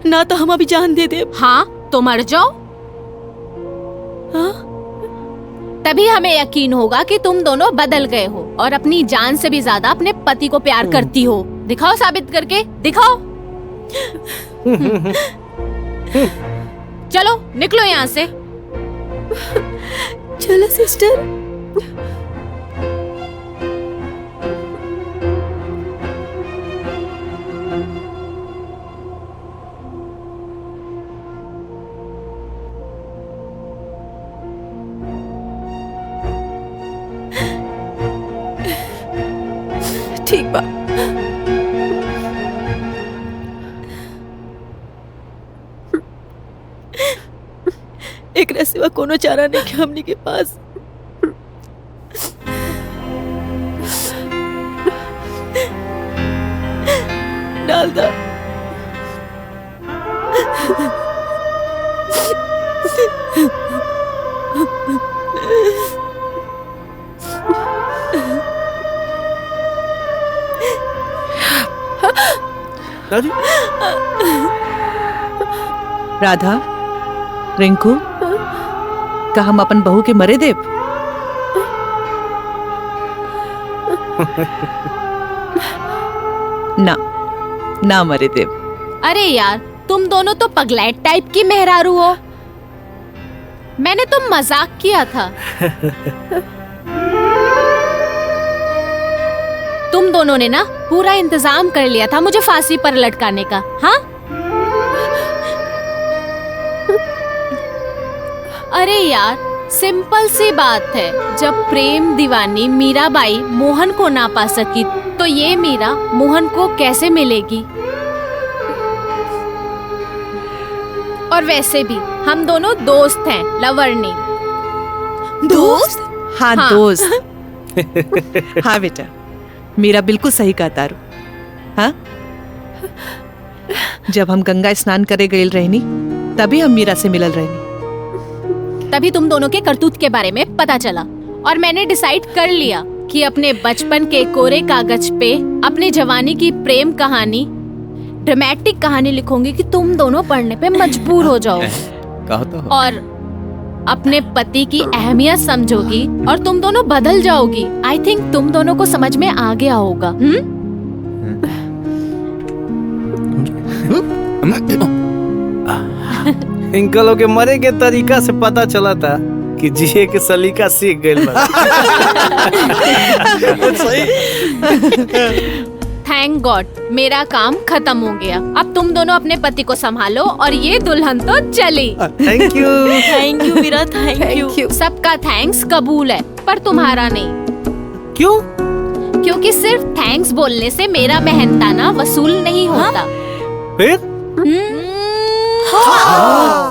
ना तो हम अभी जान दे दे। हाँ तो मर जाओ। हाँ? तभी हमें यकीन होगा कि तुम दोनों बदल गए हो और अपनी जान से भी ज्यादा अपने पति को प्यार करती हो। दिखाओ, साबित करके दिखाओ। चलो निकलो यहाँ से। चलो सिस्टर। ठीक बा। एक सिवा कोनो चारा नहीं कि हमनी के पास। डाल दो। राधा, रिंकू, का हम अपन बहू के मरे देव? ना मरे देव। अरे यार, तुम दोनों तो पगलैट टाइप की मेहरारू हो। मैंने तो मजाक किया था। तुम दोनों ने ना पूरा इंतजाम कर लिया था मुझे फांसी पर लटकाने का। हाँ? अरे यार, सिंपल सी बात है। जब प्रेम दीवानी मीराबाई मोहन को ना पा सकी, तो ये मीरा मोहन को कैसे मिलेगी? और वैसे भी हम दोनों दोस्त हैं, लवर नहीं। दोस्त? हाँ, दोस्त। हाँ बेटा, मीरा बिल्कुल सही कहा तारू। हाँ, जब हम गंगा स्नान करे गए रहनी, तभी हम मीरा से मिलल रहनी। तभी तुम दोनों के करतूत के बारे में पता चला और मैंने डिसाइड कर लिया कि अपने बचपन के कोरे कागज पे अपनी जवानी की प्रेम कहानी, ड्रामेटिक कहानी लिखूंगी कि तुम दोनों पढ़ने पे मजबूर हो जाओ और अपने पति की अहमियत समझोगी और तुम दोनों बदल जाओगी। आई थिंक तुम दोनों को समझ में आ गया होगा। इनका लोग के मरे के तरीका से पता चला था कि जिए के सलीका सीख गए। थैंक गॉड, मेरा काम खत्म हो गया। अब तुम दोनों अपने पति को संभालो और ये दुल्हन तो चली। Thank you. Thank you Meera, thank you. सबका थैंक्स कबूल है, पर तुम्हारा नहीं। क्यों? क्योंकि सिर्फ थैंक्स बोलने से मेरा मेहनताना वसूल नहीं होता। फिर? हाँ।